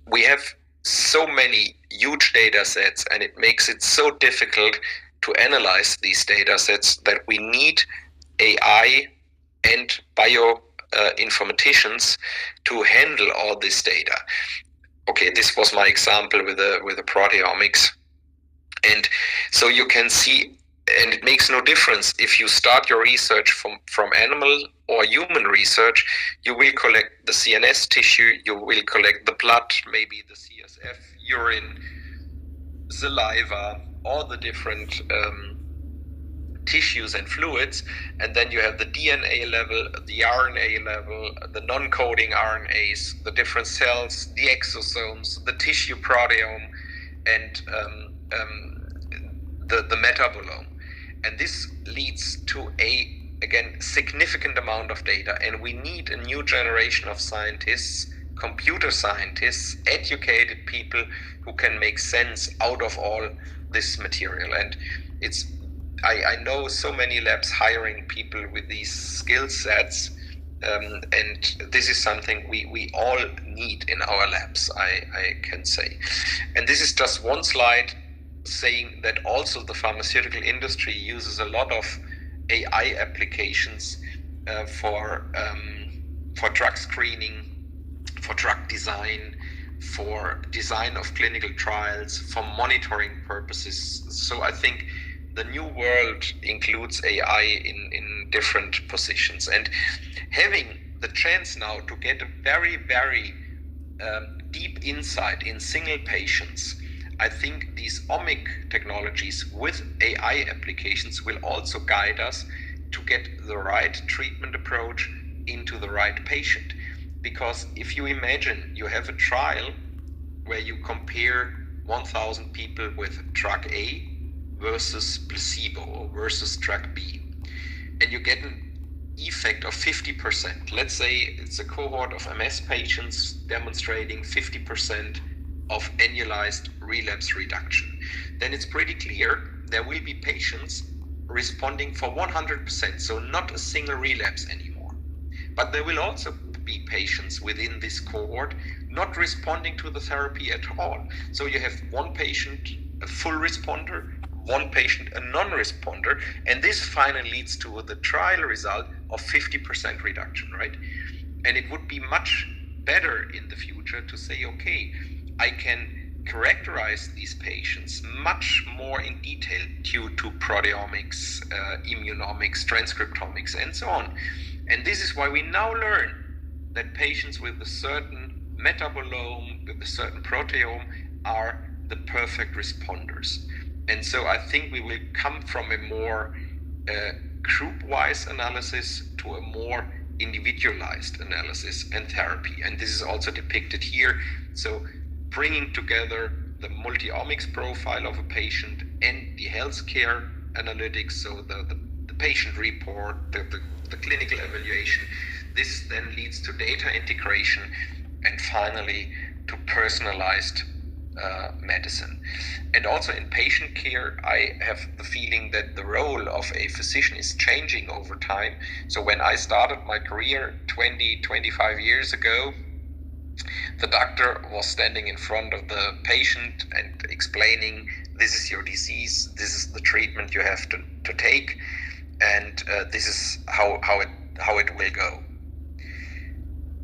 We have so many huge data sets, and it makes it so difficult to analyze these data sets that we need AI and bioinformaticians to handle all this data. Okay, this was my example with the proteomics. And so you can see, and it makes no difference if you start your research from animal or human research, you will collect the CNS tissue, you will collect the blood, maybe the CSF, urine, saliva, all the different tissues and fluids, and then you have the DNA level, the RNA level, the non-coding RNAs, the different cells, the exosomes, the tissue proteome, and the metabolome. And this leads to again, significant amount of data, and we need a new generation of scientists, computer scientists, educated people who can make sense out of all this material. And I know so many labs hiring people with these skill sets, and this is something we all need in our labs, I can say. And this is just one slide saying that also the pharmaceutical industry uses a lot of AI applications for drug screening, for drug design, for design of clinical trials, for monitoring purposes. So I think the new world includes AI in different positions. And having the chance now to get a very, very deep insight in single patients, I think these omic technologies with AI applications will also guide us to get the right treatment approach into the right patient. Because if you imagine you have a trial where you compare 1,000 people with drug A versus placebo or versus drug B, and you get an effect of 50%. Let's say it's a cohort of MS patients demonstrating 50% of annualized relapse reduction. Then it's pretty clear there will be patients responding for 100%, so not a single relapse anymore. But there will also be patients within this cohort not responding to the therapy at all. So you have one patient, a full responder, one patient, a non-responder, and this finally leads to the trial result of 50% reduction, right? And it would be much better in the future to say, okay, I can characterize these patients much more in detail due to proteomics, immunomics, transcriptomics, and so on. And this is why we now learn that patients with a certain metabolome, with a certain proteome, are the perfect responders. And so I think we will come from a more group-wise analysis to a more individualized analysis and therapy. And this is also depicted here. So bringing together the multi-omics profile of a patient and the healthcare analytics, so the patient report, the clinical evaluation. This then leads to data integration and finally to personalized medicine. And also in patient care, I have the feeling that the role of a physician is changing over time. So when I started my career 25 years ago, the doctor was standing in front of the patient and explaining, this is your disease, this is the treatment you have to take, and this is how it will go.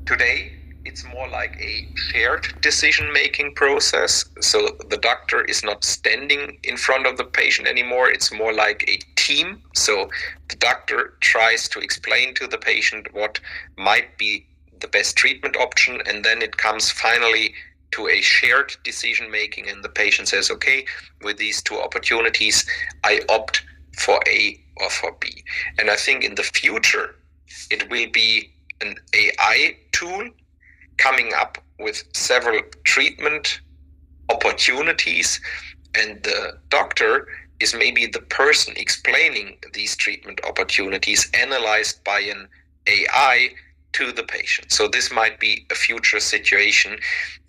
Today, it's more like a shared decision-making process. So the doctor is not standing in front of the patient anymore. It's more like a team. So the doctor tries to explain to the patient what might be the best treatment option, and then it comes finally to a shared decision-making, and the patient says, okay, with these two opportunities, I opt for A or for B. And I think in the future, it will be an AI tool coming up with several treatment opportunities, and the doctor is maybe the person explaining these treatment opportunities analyzed by an AI to the patient. So this might be a future situation,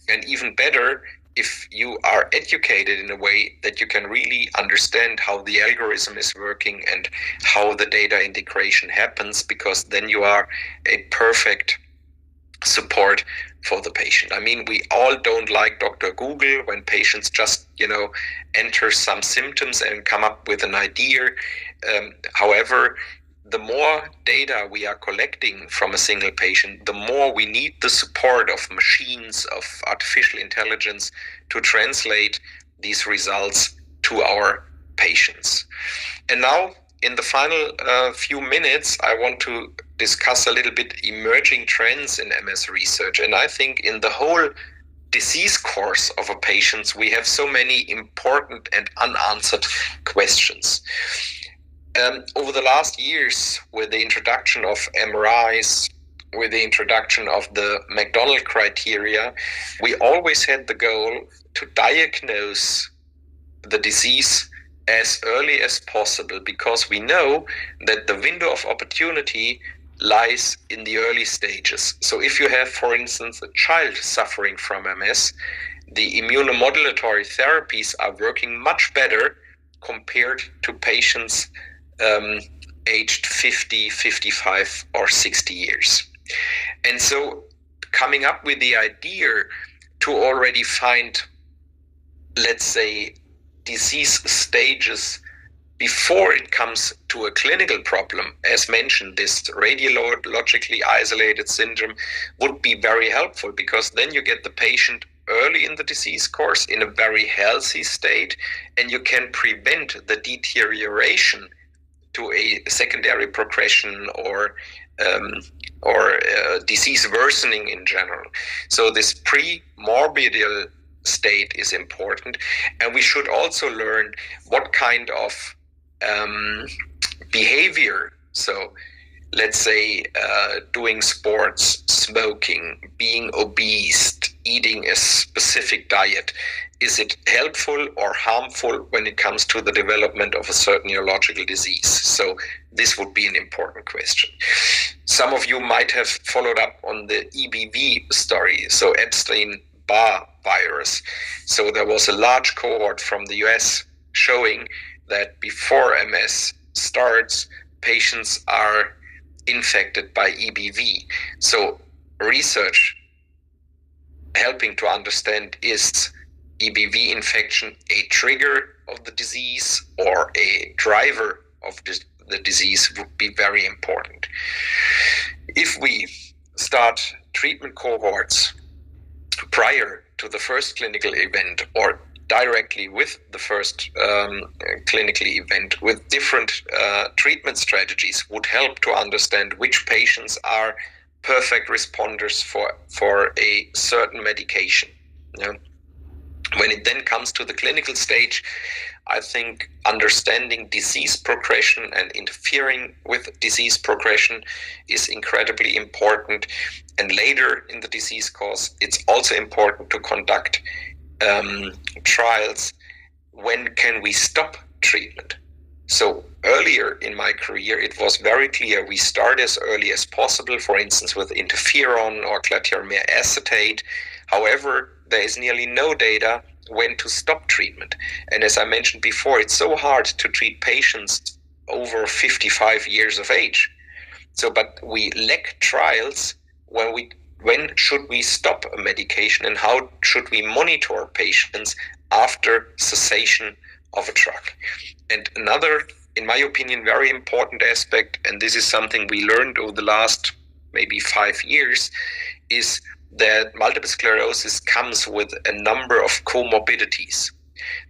and even better if you are educated in a way that you can really understand how the algorithm is working and how the data integration happens, because then you are a perfect support for the patient. I mean, we all don't like Dr. Google when patients just, enter some symptoms and come up with an idea. However, the more data we are collecting from a single patient, the more we need the support of machines, of artificial intelligence to translate these results to our patients. And now, in the final few minutes, I want to discuss a little bit emerging trends in MS research. And I think in the whole disease course of a patient, we have so many important and unanswered questions. Over the last years, with the introduction of MRIs, with the introduction of the McDonald criteria, we always had the goal to diagnose the disease as early as possible, because we know that the window of opportunity lies in the early stages. So if you have, for instance, a child suffering from MS, the immunomodulatory therapies are working much better compared to patients aged 50, 55, or 60 years. And so coming up with the idea to already find, let's say, disease stages before it comes to a clinical problem, as mentioned, this radiologically isolated syndrome would be very helpful, because then you get the patient early in the disease course in a very healthy state, and you can prevent the deterioration to a secondary progression or disease worsening in general. So this pre-morbidal state is important, and we should also learn what kind of behavior, so let's say doing sports, smoking, being obese, eating a specific diet, is it helpful or harmful when it comes to the development of a certain neurological disease? So this would be an important question. Some of you might have followed up on the EBV story, so Epstein-Barr virus. So there was a large cohort from the US showing that before MS starts, patients are infected by EBV. So research helping to understand, is EBV infection a trigger of the disease or a driver of the disease would be very important. If we start treatment cohorts prior to the first clinical event or directly with the first clinical event with different treatment strategies would help to understand which patients are perfect responders for a certain medication. You know? When it then comes to the clinical stage, I think understanding disease progression and interfering with disease progression is incredibly important. And later in the disease course, it's also important to conduct trials. When can we stop treatment? So earlier in my career, it was very clear we start as early as possible, for instance, with interferon or clatiramer acetate. However, there is nearly no data when to stop treatment. And as I mentioned before, it's so hard to treat patients over 55 years of age. So, but we lack trials when should we stop a medication and how should we monitor patients after cessation of a drug. And another, in my opinion, very important aspect, and this is something we learned over the last maybe 5 years, is that multiple sclerosis comes with a number of comorbidities.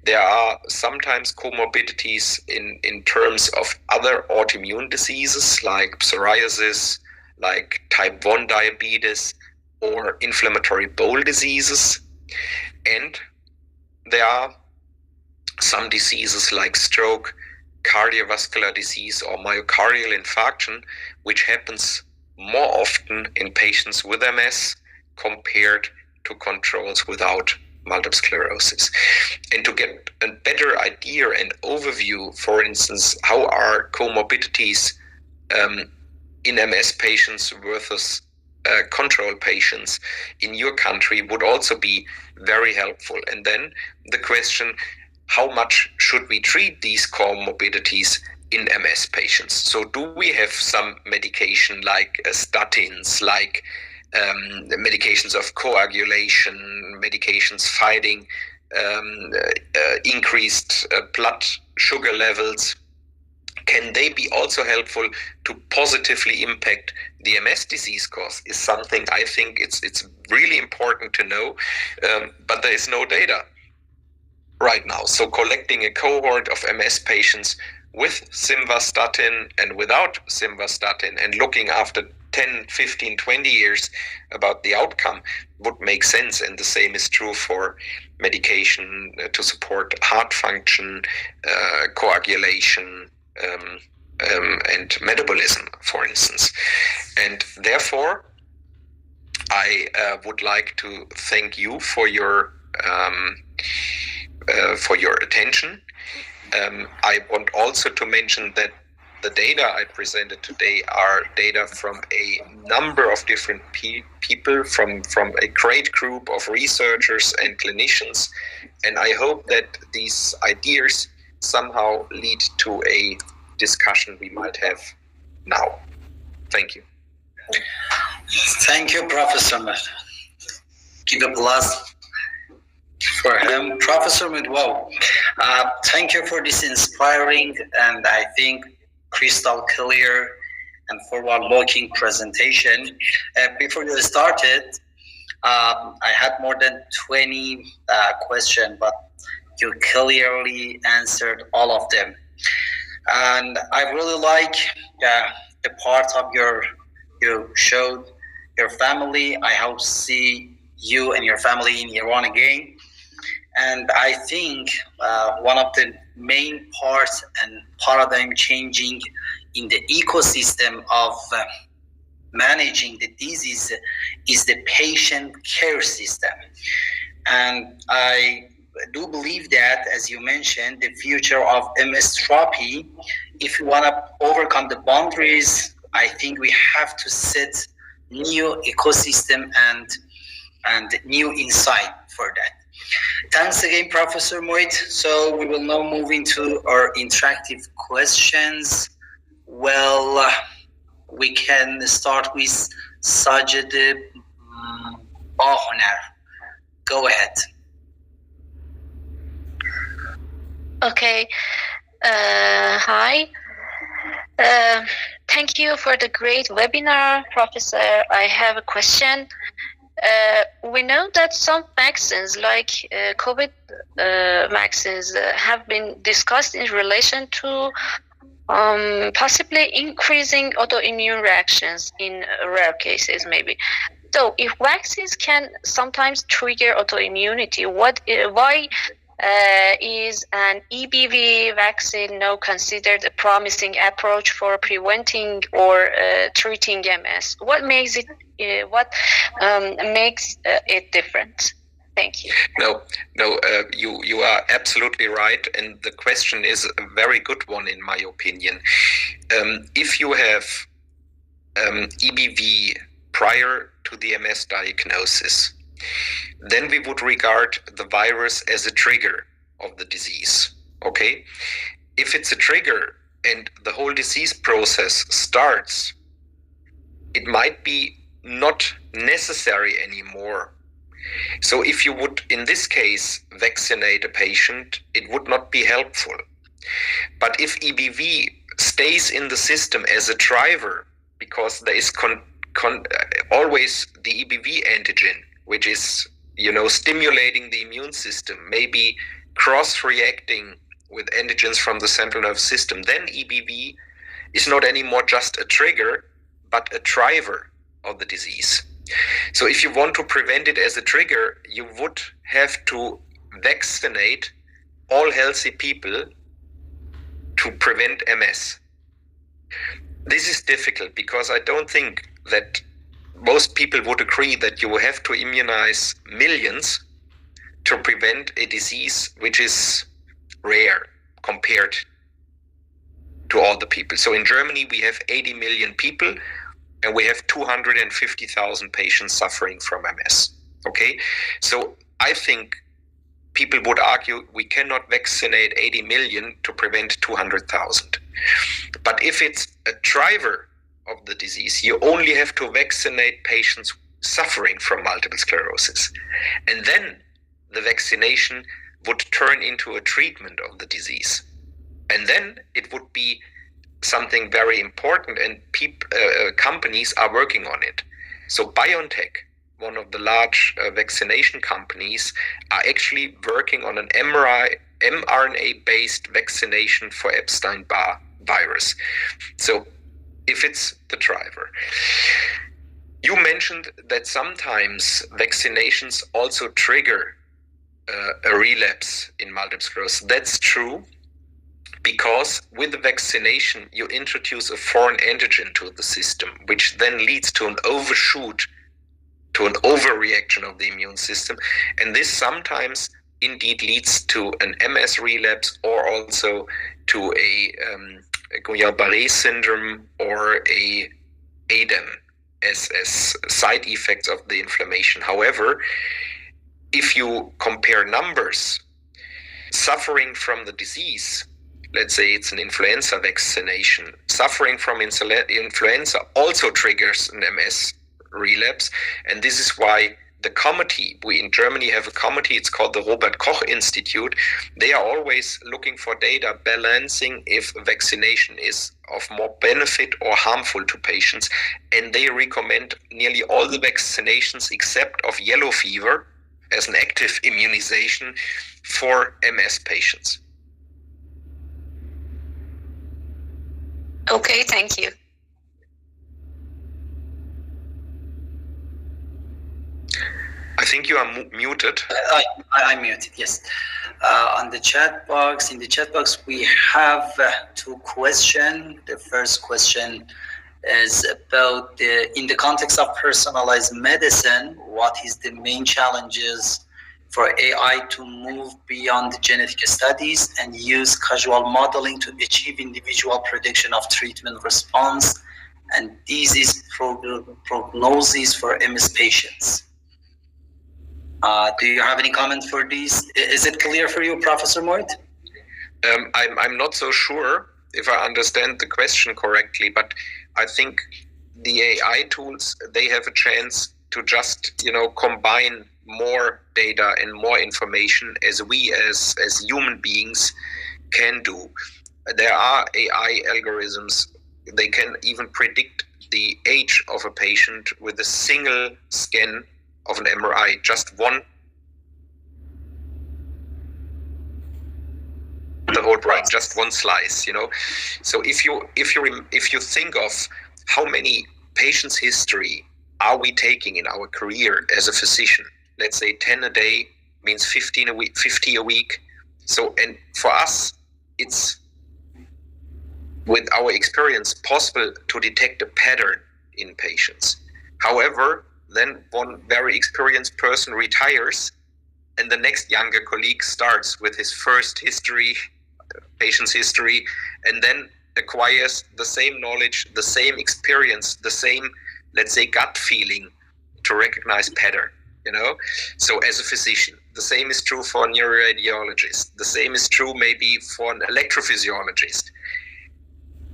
There are sometimes comorbidities in terms of other autoimmune diseases like psoriasis, like type 1 diabetes, or inflammatory bowel diseases. And there are some diseases like stroke, cardiovascular disease, or myocardial infarction, which happens more often in patients with MS compared to controls without multiple sclerosis. And to get a better idea and overview, for instance, how are comorbidities in MS patients versus control patients in your country would also be very helpful. And then the question, how much should we treat these comorbidities in MS patients? So do we have some medication like statins, like the medications of coagulation, medications fighting increased blood sugar levels? Can they be also helpful to positively impact the MS disease course? Is something I think it's really important to know, but there is no data right now. So collecting a cohort of MS patients with simvastatin and without simvastatin and looking after 10, 15, 20 years about the outcome would make sense. And the same is true for medication to support heart function, coagulation, and metabolism, for instance. And therefore, I would like to thank you for your attention. I want also to mention that the data I presented today are data from a number of different people, from a great group of researchers and clinicians. And I hope that these ideas somehow lead to a discussion we might have now. Thank you. Thank you, Professor Meuth. Give applause for him. Professor Meuth, wow. Thank you for this inspiring and I think crystal clear and forward-looking presentation. Before you started, I had more than 20 questions, but you clearly answered all of them. And I really like the part of you showed your family. I hope to see you and your family in Iran again. And I think one of the main parts and paradigm changing in the ecosystem of managing the disease is the patient care system. And I do believe that, as you mentioned, the future of MS therapy, if you want to overcome the boundaries, I think we have to set new ecosystem and new insight for that. Thanks again, Professor Meuth. So we will now move into our interactive questions. Well, we can start with Sajad. Go ahead. Okay. Hi. Thank you for the great webinar, Professor. I have a question. We know that some vaccines, like COVID vaccines, have been discussed in relation to possibly increasing autoimmune reactions in rare cases, maybe. So, if vaccines can sometimes trigger autoimmunity, why is an EBV vaccine now considered a promising approach for preventing or treating MS? What makes it? Makes it different? Thank you. No, you are absolutely right, and the question is a very good one in my opinion. If you have EBV prior to the MS diagnosis, then we would regard the virus as a trigger of the disease. Okay, if it's a trigger and the whole disease process starts, it might be not necessary anymore. So if you would, in this case, vaccinate a patient, it would not be helpful. But if EBV stays in the system as a driver, because there is always the EBV antigen, which is, stimulating the immune system, maybe cross-reacting with antigens from the central nervous system, then EBV is not anymore just a trigger, but a driver of the disease. So if you want to prevent it as a trigger, you would have to vaccinate all healthy people to prevent MS. This is difficult because I don't think that most people would agree that you have to immunize millions to prevent a disease which is rare compared to all the people. So in Germany, we have 80 million people and we have 250,000 patients suffering from MS. Okay, so I think people would argue we cannot vaccinate 80 million to prevent 200,000. But if it's a driver of the disease, you only have to vaccinate patients suffering from multiple sclerosis. And then the vaccination would turn into a treatment of the disease. And then it would be something very important, and companies are working on it. So BioNTech, one of the large vaccination companies, are actually working on an mRNA-based vaccination for Epstein-Barr virus. So if it's the driver. You mentioned that sometimes vaccinations also trigger a relapse in multiple sclerosis. That's true, because with the vaccination, you introduce a foreign antigen to the system, which then leads to an overshoot, to an overreaction of the immune system. And this sometimes indeed leads to an MS relapse or also to a Guillain-Barré syndrome or a ADEM as side effects of the inflammation. However, if you compare numbers, suffering from the disease, let's say it's an influenza vaccination, suffering from influenza also triggers an MS relapse. And this is why the committee, we in Germany have a committee, it's called the Robert Koch Institute. They are always looking for data balancing if vaccination is of more benefit or harmful to patients. And they recommend nearly all the vaccinations except of yellow fever as an active immunization for MS patients. Okay, thank you. I think you are muted. I'm muted, yes. On the chat box, we have two questions. The first question is about in the context of personalized medicine, what is the main challenges for AI to move beyond the genetic studies and use causal modeling to achieve individual prediction of treatment response and disease prognosis for MS patients? Do you have any comment for this? Is it clear for you, Professor Meuth? I'm not so sure if I understand the question correctly, but I think the AI tools, they have a chance to just, combine more data and more information as we as human beings can do. There are AI algorithms they can even predict the age of a patient with a single scan of an MRI, just one, the whole brain, just one slice, you know. So if you think of how many patients' history are we taking in our career as a physician, let's say 10 a day means 50 a week. So, and for us, it's, with our experience, possible to detect a pattern in patients. However, then one very experienced person retires, and the next younger colleague starts with his first history, patient's history, and then acquires the same knowledge, the same experience, the same, let's say, gut feeling to recognize pattern, you know? So as a physician, the same is true for a neuroradiologist, the same is true maybe for an electrophysiologist.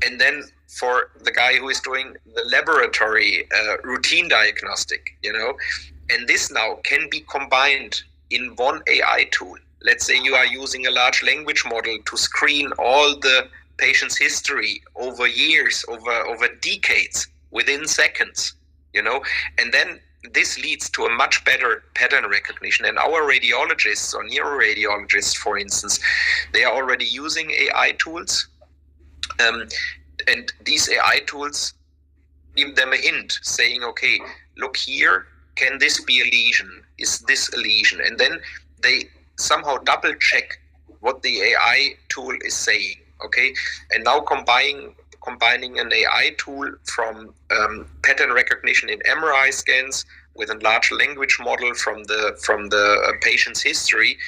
And then for the guy who is doing the laboratory routine diagnostic, you know, and this now can be combined in one AI tool. Let's say you are using a large language model to screen all the patient's history over years, over decades, within seconds, you know, and then this leads to a much better pattern recognition. And our radiologists or neuroradiologists, for instance, they are already using AI tools. And these AI tools give them a hint saying, okay, look here, can this be a lesion? Is this a lesion? And then they somehow double check what the AI tool is saying, okay? And now combining an AI tool from pattern recognition in MRI scans with a large language model from the patient's history.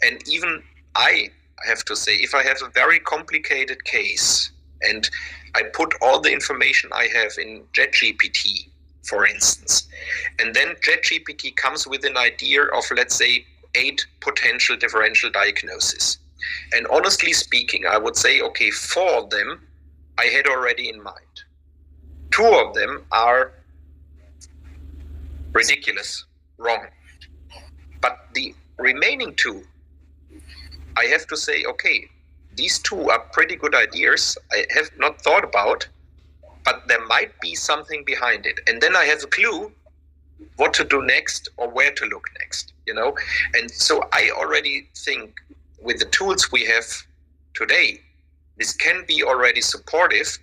And even I have to say, if I have a very complicated case and I put all the information I have in JetGPT, for instance, and then JetGPT comes with an idea of, let's say, 8 potential differential diagnoses. And honestly speaking, I would say, okay, 4 of them I had already in mind. 2 of them are ridiculous, wrong. But the remaining 2, I have to say, okay, these 2 are pretty good ideas I have not thought about, but there might be something behind it. And then I have a clue what to do next or where to look next, you know? And so I already think with the tools we have today, this can be already supportive.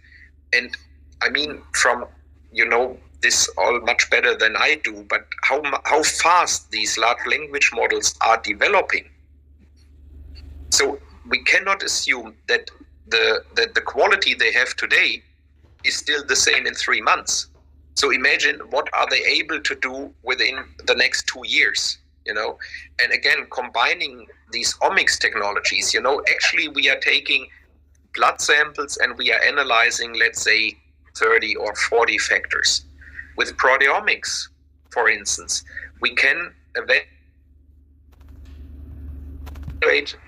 And I mean, from, you know, this all much better than I do, but how fast these large language models are developing. So we cannot assume that the quality they have today is still the same in 3 months. So imagine what are they able to do within the next 2 years, you know? And again, combining these omics technologies, you know, actually we are taking blood samples and we are analyzing, let's say, 30 or 40 factors. With proteomics, for instance, we can evaluate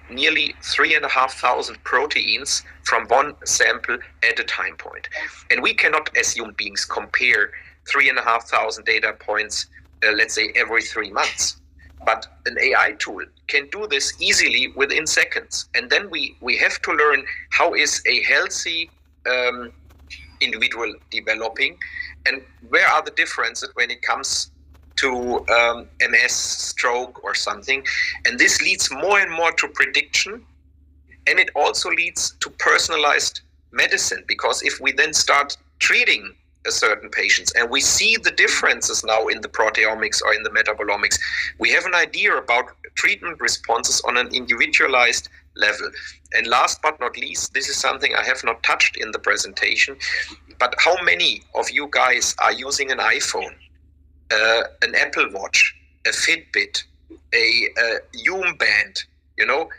nearly 3,500 proteins from one sample at a time point. And we cannot, as human beings, compare 3,500 data points, let's say, every 3 months. But an AI tool can do this easily within seconds. And then we have to learn how is a healthy individual developing and where are the differences when it comes to MS, stroke or something. And this leads more and more to prediction. And it also leads to personalized medicine, because if we then start treating a certain patient and we see the differences now in the proteomics or in the metabolomics, we have an idea about treatment responses on an individualized level. And last but not least, this is something I have not touched in the presentation, but how many of you guys are using an iPhone, an Apple Watch, a Fitbit, a Hume Band? You know,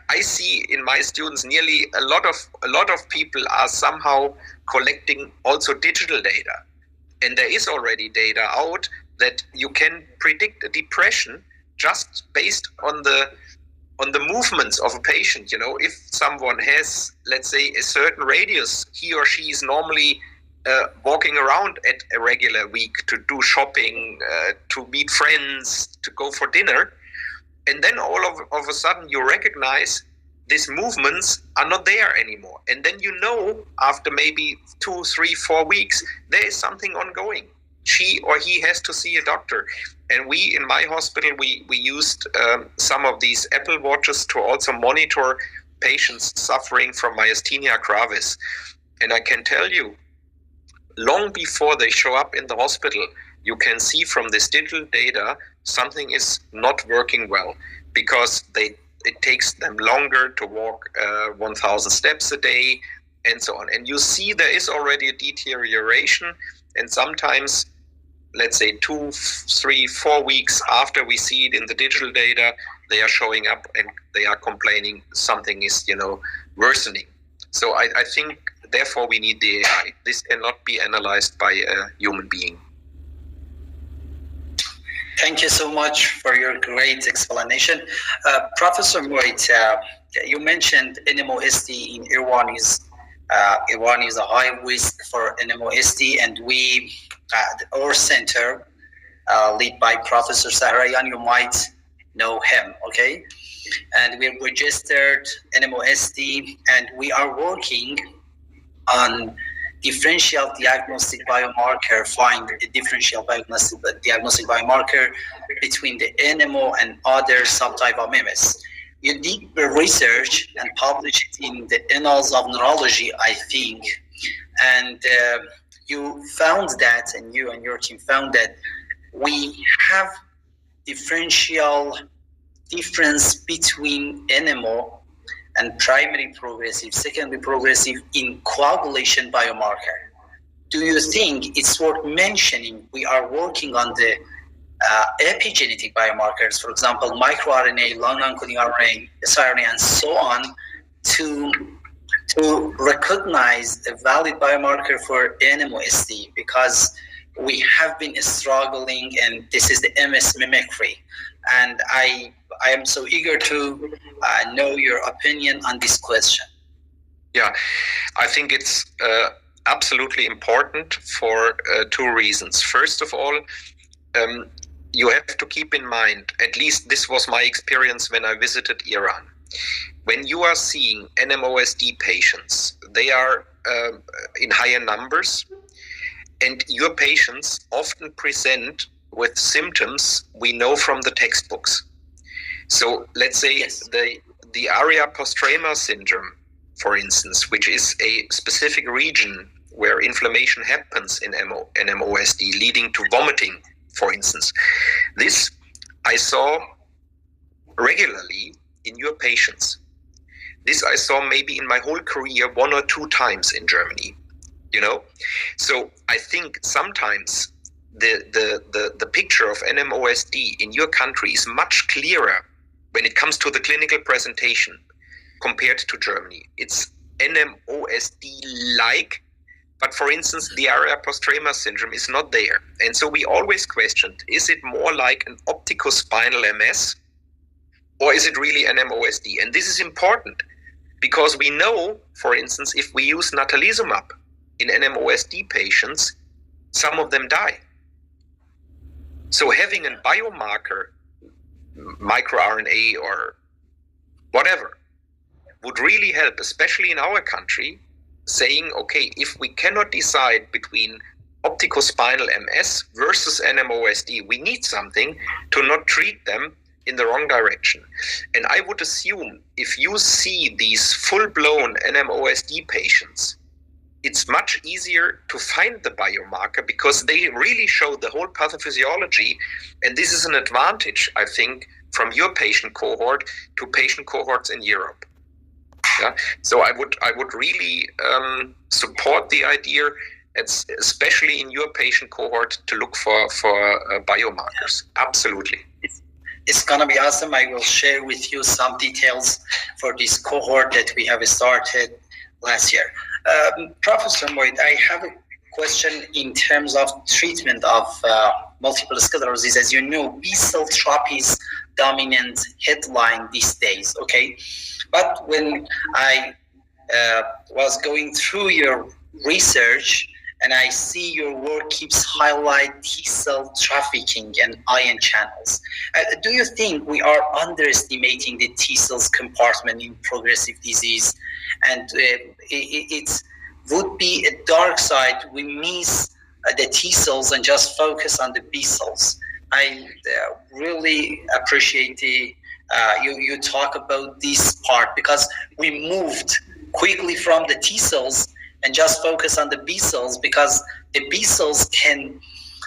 I see in my students nearly a lot of people are somehow collecting also digital data, and there is already data out that you can predict a depression just based on the movements of a patient. You know, if someone has, let's say, a certain radius, he or she is normally walking around at a regular week to do shopping, to meet friends, to go for dinner. And then all of a sudden you recognize these movements are not there anymore. And then after maybe 2, 3, 4 weeks, there is something ongoing. She or he has to see a doctor. And we, in my hospital, we used some of these Apple Watches to also monitor patients suffering from myasthenia gravis. And I can tell you, long before they show up in the hospital, you can see from this digital data something is not working well, because it takes them longer to walk 1,000 steps a day and so on. And you see there is already a deterioration, and sometimes, let's say 2, 3, 4 weeks after we see it in the digital data, they are showing up and they are complaining something is, worsening. So I think, therefore, we need the AI. This cannot be analyzed by a human being. Thank you so much for your great explanation. Professor Meuth, you mentioned NMOSD in Iran is a high risk for NMOSD, and we, our center, led by Professor Sahrayan, you might know him, okay? And we registered NMOSD, and we are working on differential diagnostic biomarker, find a differential diagnostic biomarker between the NMO and other subtype of MS. You did research and published it in the Annals of Neurology, I think, and you found that, and you and your team found that we have differential difference between NMO and primary progressive, secondary progressive in coagulation biomarker. Do you think it's worth mentioning we are working on the epigenetic biomarkers, for example, microRNA, long non-coding RNA, siRNA, and so on, to recognize a valid biomarker for NMOSD? Because we have been struggling, and this is the MS mimicry. And I am so eager to know your opinion on this question. Yeah, I think it's absolutely important for 2 reasons. First of all, you have to keep in mind, at least this was my experience when I visited Iran. When you are seeing NMOSD patients, they are in higher numbers, and your patients often present with symptoms we know from the textbooks. So let's say the area post-traumatic syndrome, for instance, which is a specific region where inflammation happens in NMOSD, leading to vomiting, for instance. This I saw regularly in your patients. This I saw maybe in my whole career 1 or 2 times in Germany. So I think sometimes the picture of NMOSD in your country is much clearer when it comes to the clinical presentation compared to Germany. It's NMOSD-like, but for instance, the area post-traumatic syndrome is not there. And so we always questioned, is it more like an opticospinal MS, or is it really NMOSD? And this is important because we know, for instance, if we use natalizumab in NMOSD patients, some of them die. So having a biomarker, microRNA or whatever, would really help, especially in our country, saying, okay, if we cannot decide between opticospinal MS versus NMOSD, we need something to not treat them in the wrong direction. And I would assume if you see these full-blown NMOSD patients, it's much easier to find the biomarker because they really show the whole pathophysiology. And this is an advantage, I think, from your patient cohort to patient cohorts in Europe. Yeah. So I would really support the idea, especially in your patient cohort, to look for biomarkers. Absolutely. It's going to be awesome. I will share with you some details for this cohort that we have started last year. Professor Meuth, I have a question in terms of treatment of multiple sclerosis. As you know, B-cell therapy is dominant headline these days, okay? But when I was going through your research and I see your work keeps highlight T-cell trafficking and ion channels. Do you think we are underestimating the T-cells compartment in progressive disease, and it would be a dark side? We miss the T-cells and just focus on the B-cells. I really appreciate you talk about this part, because we moved quickly from the T-cells and just focus on the B-cells, because the B-cells can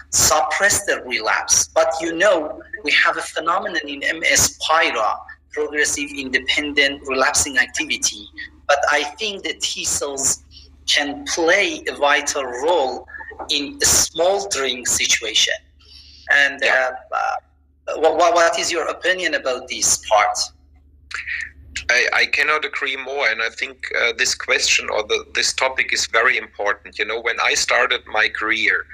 suppress the relapse. But we have a phenomenon in MS PIRA, progressive independent relapsing activity. But I think the T-cells can play a vital role in a smoldering situation. And what is your opinion about this part? I cannot agree more, and I think this question or this topic is very important. When I started my career,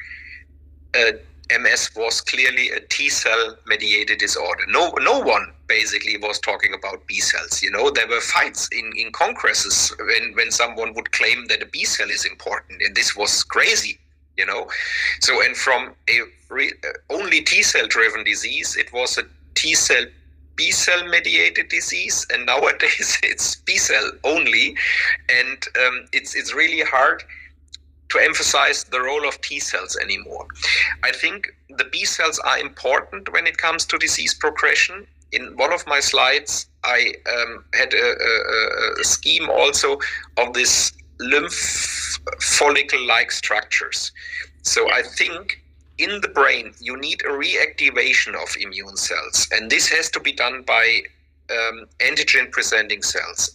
MS was clearly a T-cell mediated disorder. No one basically was talking about B cells. There were fights in congresses when someone would claim that a B cell is important, and this was crazy. So, and from a only T-cell driven disease, it was a T-cell B-cell mediated disease, and nowadays it's B-cell only, and it's really hard to emphasize the role of T-cells anymore. I think the B-cells are important when it comes to disease progression. In one of my slides, I had a scheme also of this lymph follicle-like structures. So I think in the brain, you need a reactivation of immune cells, and this has to be done by antigen-presenting cells.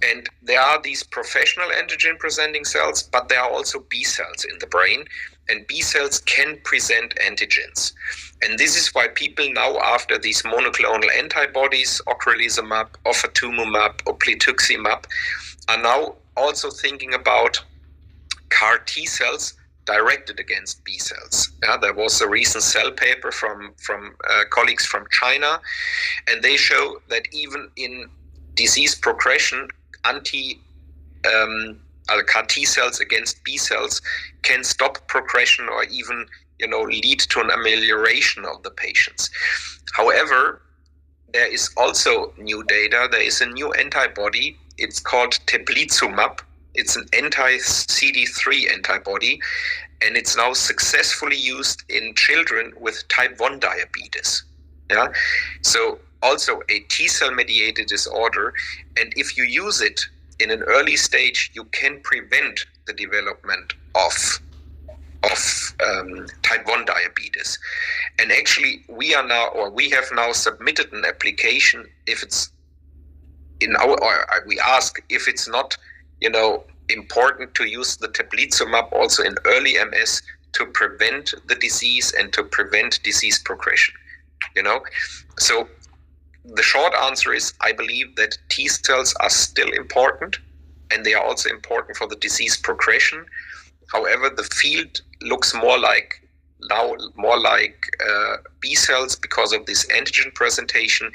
And there are these professional antigen-presenting cells, but there are also B cells in the brain, and B cells can present antigens. And this is why people now, after these monoclonal antibodies, ocrelizumab, ofatumumab, or plituximab, are now also thinking about CAR T cells directed against B cells. There was a recent Cell paper from colleagues from China, and they show that even in disease progression, CAR T cells against B cells can stop progression or even lead to an amelioration of the patients. However, there is also new data. There is a new antibody. It's called teplizumab. It's an anti-CD3 antibody, and it's now successfully used in children with type 1 diabetes. So also a T-cell mediated disorder, and if you use it in an early stage, you can prevent the development of type 1 diabetes. And actually, we have now submitted an application if it's we ask if it's not important to use the teplizumab also in early MS to prevent the disease and to prevent disease progression. So the short answer is, I believe that T cells are still important, and they are also important for the disease progression. However, the field looks more like B cells because of this antigen presentation.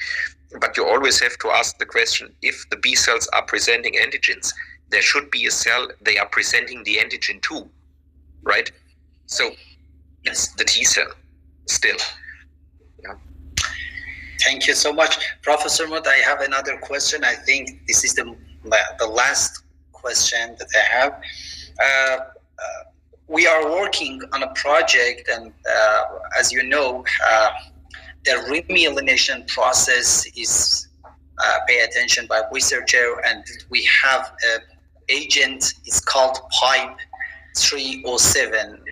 But you always have to ask the question, if the B cells are presenting antigens, there should be a cell they are presenting the antigen to, right? So it's the T cell still. Thank you so much, Professor Meuth. I have another question. I think this is the last question that I have. We are working on a project, and as you know, the remyelination process is paid attention by researcher, and we have an agent. It's called PIPE 307.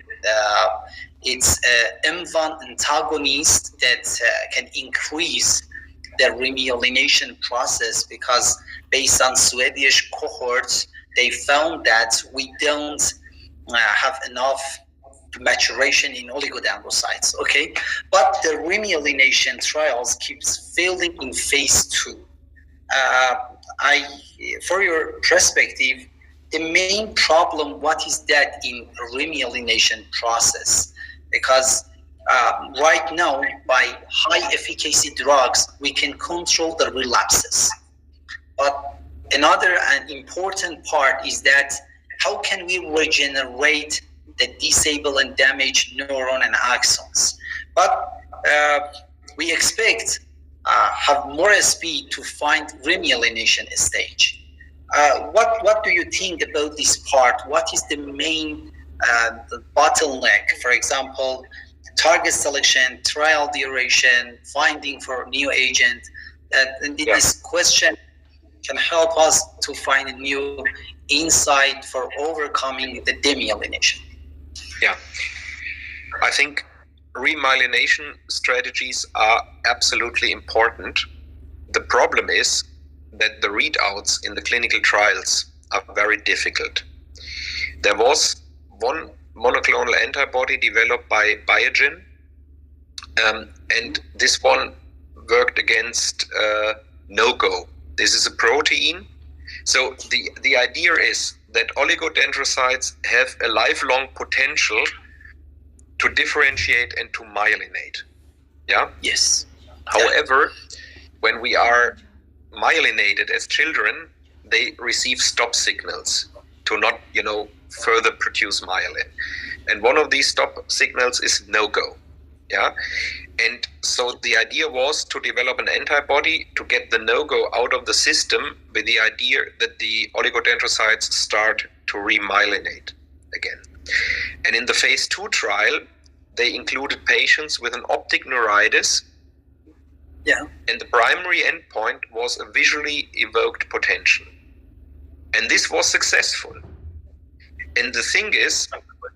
It's an M1 antagonist that can increase the remyelination process, because based on Swedish cohorts, they found that we don't have enough maturation in oligodendrocytes, okay? But the remyelination trials keeps failing in phase 2. For your perspective, the main problem, what is that in remyelination process? Because right now, by high efficacy drugs, we can control the relapses. But another important part is that how can we regenerate that disable and damage neuron and axons. But we expect have more speed to find remyelination stage. What do you think about this part? What is the main the bottleneck? For example, target selection, trial duration, finding for new agent. This question can help us to find a new insight for overcoming the demyelination. Yeah, I think remyelination strategies are absolutely important. The problem is that the readouts in the clinical trials are very difficult. There was one monoclonal antibody developed by Biogen, and this one worked against no-go. This is a protein. So the idea is that oligodendrocytes have a lifelong potential to differentiate and to myelinate. Yeah? Yes. However, when we are myelinated as children, they receive stop signals to not, further produce myelin. And one of these stop signals is no-go. Yeah? And so the idea was to develop an antibody to get the no-go out of the system with the idea that the oligodendrocytes start to remyelinate again. And in the phase 2 trial, they included patients with an optic neuritis. Yeah. And the primary endpoint was a visually evoked potential. And this was successful. And the thing is,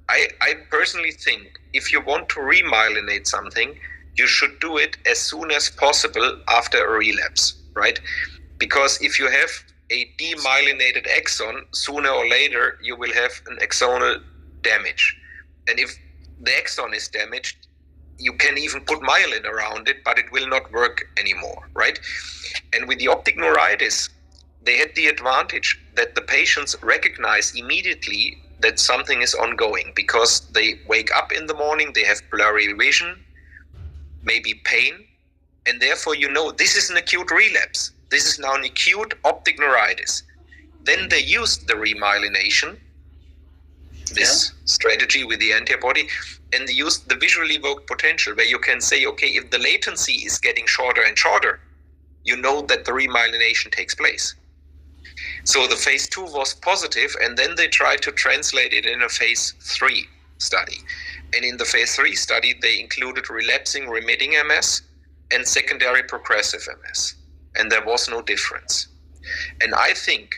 I personally think if you want to remyelinate something, you should do it as soon as possible after a relapse, right? Because if you have a demyelinated axon, sooner or later you will have an axonal damage. And if the axon is damaged, you can even put myelin around it, but it will not work anymore, right? And with the optic neuritis, they had the advantage that the patients recognize immediately that something is ongoing because they wake up in the morning, they have blurry vision, maybe pain, and therefore this is an acute relapse. This is now an acute optic neuritis. Then they used the remyelination, this strategy with the antibody, and they used the visually evoked potential where you can say, okay, if the latency is getting shorter and shorter, you know that the remyelination takes place. So the phase 2 was positive, and then they tried to translate it in a phase 3 study. And in the phase 3 study, they included relapsing remitting MS and secondary progressive MS. And there was no difference. And I think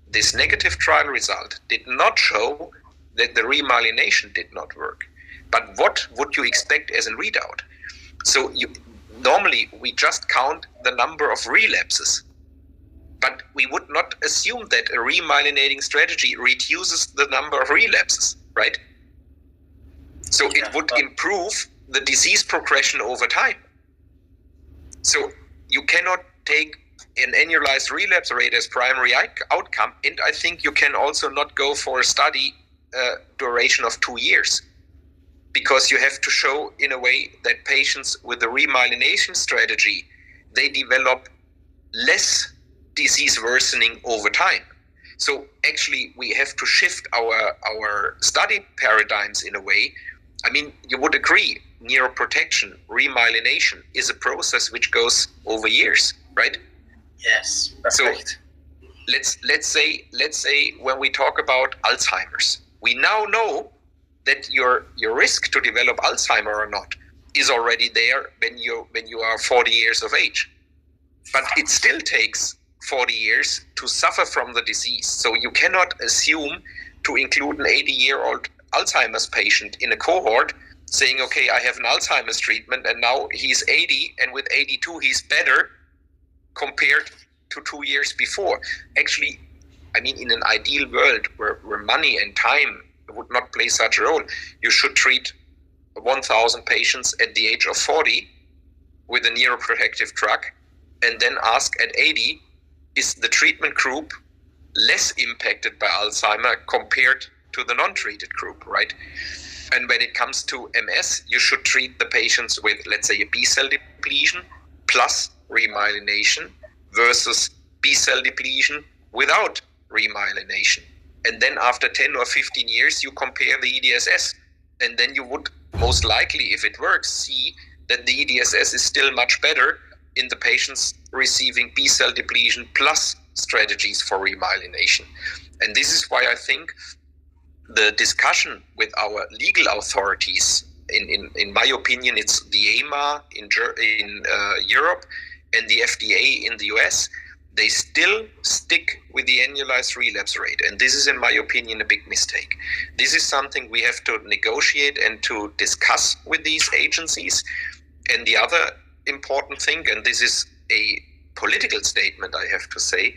this negative trial result did not show that the remyelination did not work. But what would you expect as a readout? So normally we just count the number of relapses. But we would not assume that a remyelinating strategy reduces the number of relapses, right? So it would improve the disease progression over time. So you cannot take an annualized relapse rate as primary outcome, and I think you can also not go for a study duration of 2 years, because you have to show in a way that patients with the remyelination strategy, they develop less disease worsening over time. So actually we have to shift our study paradigms in a way. I mean, you would agree, neuroprotection, remyelination is a process which goes over years, right? Yes, perfect. So let's say when we talk about Alzheimer's, we now know that your risk to develop Alzheimer or not is already there when you are 40 years of age. But it still takes 40 years to suffer from the disease. So you cannot assume to include an 80-year-old Alzheimer's patient in a cohort saying, okay, I have an Alzheimer's treatment and now he's 80 and with 82 he's better compared to 2 years before. Actually, I mean, in an ideal world where money and time would not play such a role, you should treat 1,000 patients at the age of 40 with a neuroprotective drug and then ask at 80, is the treatment group less impacted by Alzheimer compared to the non-treated group, right? And when it comes to MS, you should treat the patients with, let's say, a B-cell depletion plus remyelination versus B-cell depletion without remyelination. and then after 10 or 15 years you compare the EDSS, and then you would most likely, if it works, see that the EDSS is still much better in the patients receiving B-cell depletion plus strategies for remyelination. And this is why I think the discussion with our legal authorities, in my opinion, it's the EMA in Europe and the FDA in the US, they still stick with the annualized relapse rate. And this is, in my opinion, a big mistake. This is something we have to negotiate and to discuss with these agencies. And the other important thing, and this is a political statement, I have to say,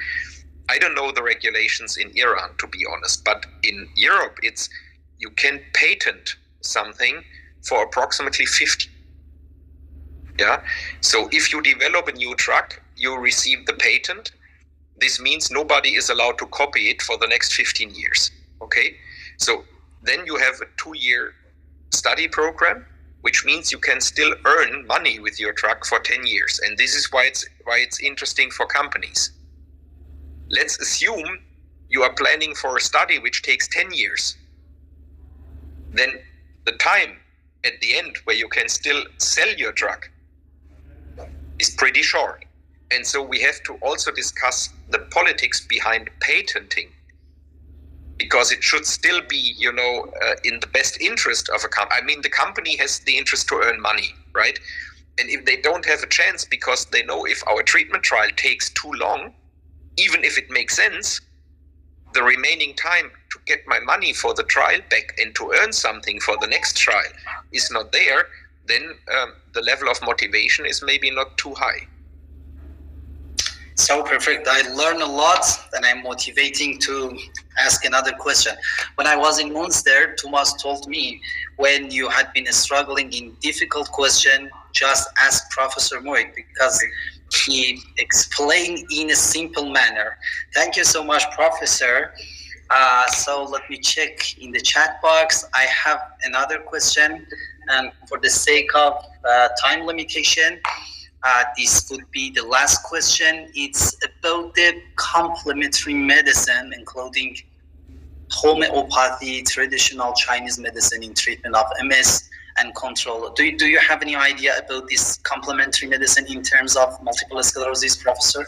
I don't know the regulations in Iran, to be honest, but in Europe, it's you can patent something for approximately 50. Yeah. So if you develop a new drug, you receive the patent. This means nobody is allowed to copy it for the next 15 years. Okay. So then you have a 2-year study program, which means you can still earn money with your drug for 10 years. And this is why it's interesting for companies. Let's assume you are planning for a study which takes 10 years. Then the time at the end where you can still sell your drug is pretty short. And so we have to also discuss the politics behind patenting, because it should still be, in the best interest of a company. I mean, the company has the interest to earn money, right? And if they don't have a chance because they know if our treatment trial takes too long, even if it makes sense, the remaining time to get my money for the trial back and to earn something for the next trial is not there, then the level of motivation is maybe not too high. So perfect. I learned a lot, and I'm motivating to ask another question. When I was in Münster, Thomas told me, when you had been struggling in difficult question, just ask Professor Meuth, because he explained in a simple manner. Thank you so much, Professor. So let me check in the chat box. I have another question, and for the sake of time limitation, this would be the last question. It's about the complementary medicine, including homeopathy, traditional Chinese medicine in treatment of MS and control. Do you have any idea about this complementary medicine in terms of multiple sclerosis, Professor?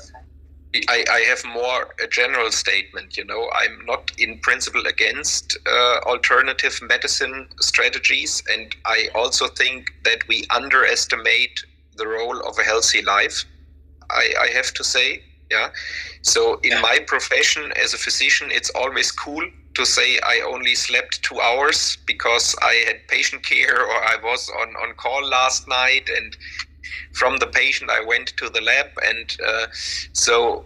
I have more a general statement. I'm not in principle against alternative medicine strategies, and I also think that we underestimate the role of a healthy life, I have to say. Yeah. So in my profession as a physician, it's always cool to say I only slept 2 hours because I had patient care, or I was on call last night, and from the patient I went to the lab. And so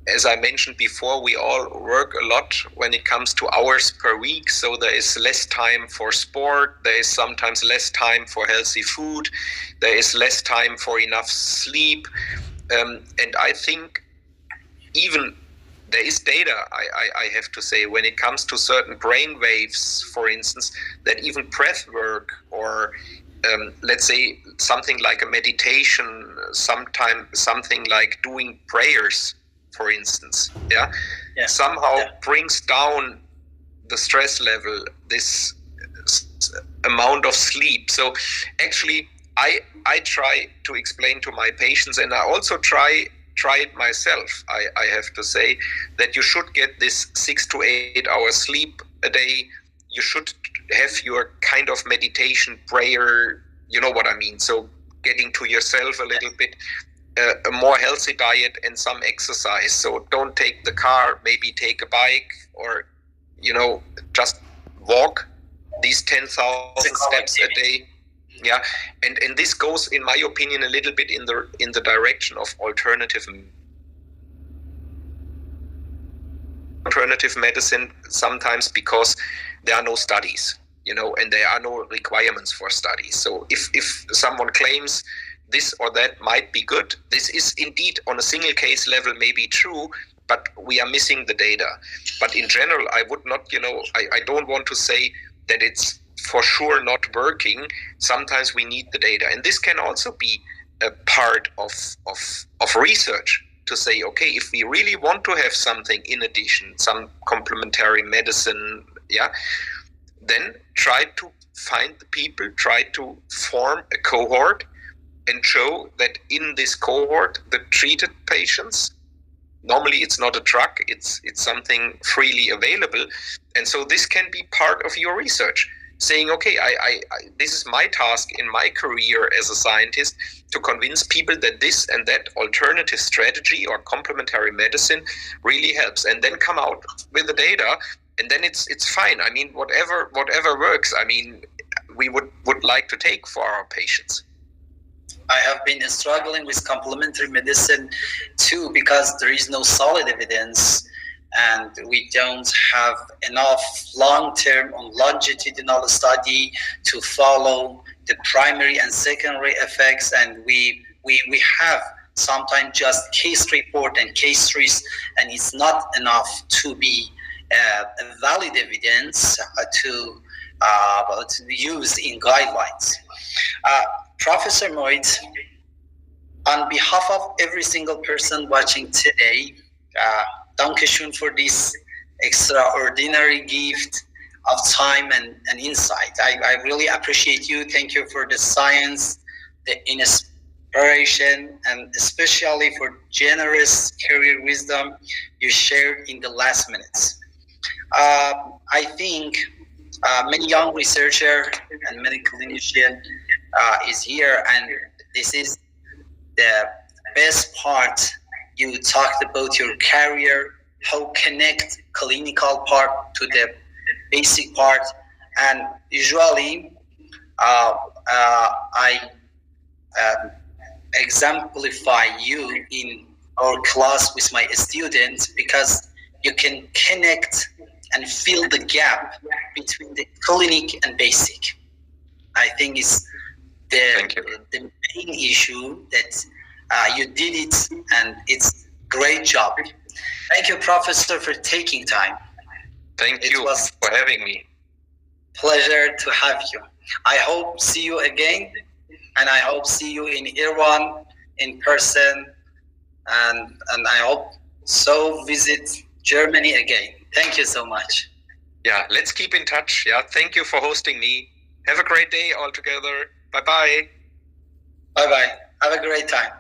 as I mentioned before, we all work a lot when it comes to hours per week. So there is less time for sport. There is sometimes less time for healthy food. There is less time for enough sleep. And I think even there is data, I have to say, when it comes to certain brain waves, for instance, that even breath work, or let's say something like a meditation, something like doing prayers, for instance, somehow brings down the stress level, this amount of sleep. So actually, I try to explain to my patients, and I also try it myself, I have to say, that you should get this 6 to 8 hours sleep a day. You should have your kind of meditation, prayer, you know what I mean? So getting to yourself a little bit, a more healthy diet and some exercise. So don't take the car, maybe take a bike, or, just walk these 10,000 steps a day. Yeah, and this goes, in my opinion, a little bit in the direction of alternative medicine, sometimes because there are no studies, and there are no requirements for studies. So if someone claims this or that might be good, this is indeed on a single case level maybe true, but we are missing the data. But in general, I would not, I don't want to say that it's for sure not working. Sometimes we need the data, and this can also be a part of research. to say, okay, if we really want to have something in addition, some complementary medicine, then try to find the people, try to form a cohort and show that in this cohort, the treated patients, normally it's not a drug, it's something freely available. And so this can be part of your research, saying, okay, I this is my task in my career as a scientist to convince people that this and that alternative strategy or complementary medicine really helps, and then come out with the data, and then it's fine. I mean, whatever works, I mean, we would like to take for our patients. I have been struggling with complementary medicine too, because there is no solid evidence and we don't have enough long-term or longitudinal study to follow the primary and secondary effects, and we have sometimes just case report and case trees, and it's not enough to be a valid evidence to use in guidelines. Professor Meuth, on behalf of every single person watching today, Dankeschön for this extraordinary gift of time and insight. I really appreciate you. Thank you for the science, the inspiration, and especially for generous career wisdom you shared in the last minutes. I think many young researcher and many clinician is here, and this is the best part. You talked about your career, how connect clinical part to the basic part, and usually I exemplify you in our class with my students because you can connect and fill the gap between the clinic and basic. I think it's the main issue that you did it, and it's great job. Thank you, Professor, for taking time. Thank you for having me. Pleasure to have you. I hope see you again, and I hope see you in Iran in person, and I hope so visit Germany again. Thank you so much. Yeah, let's keep in touch. Yeah, thank you for hosting me. Have a great day all together. Bye-bye. Bye-bye. Have a great time.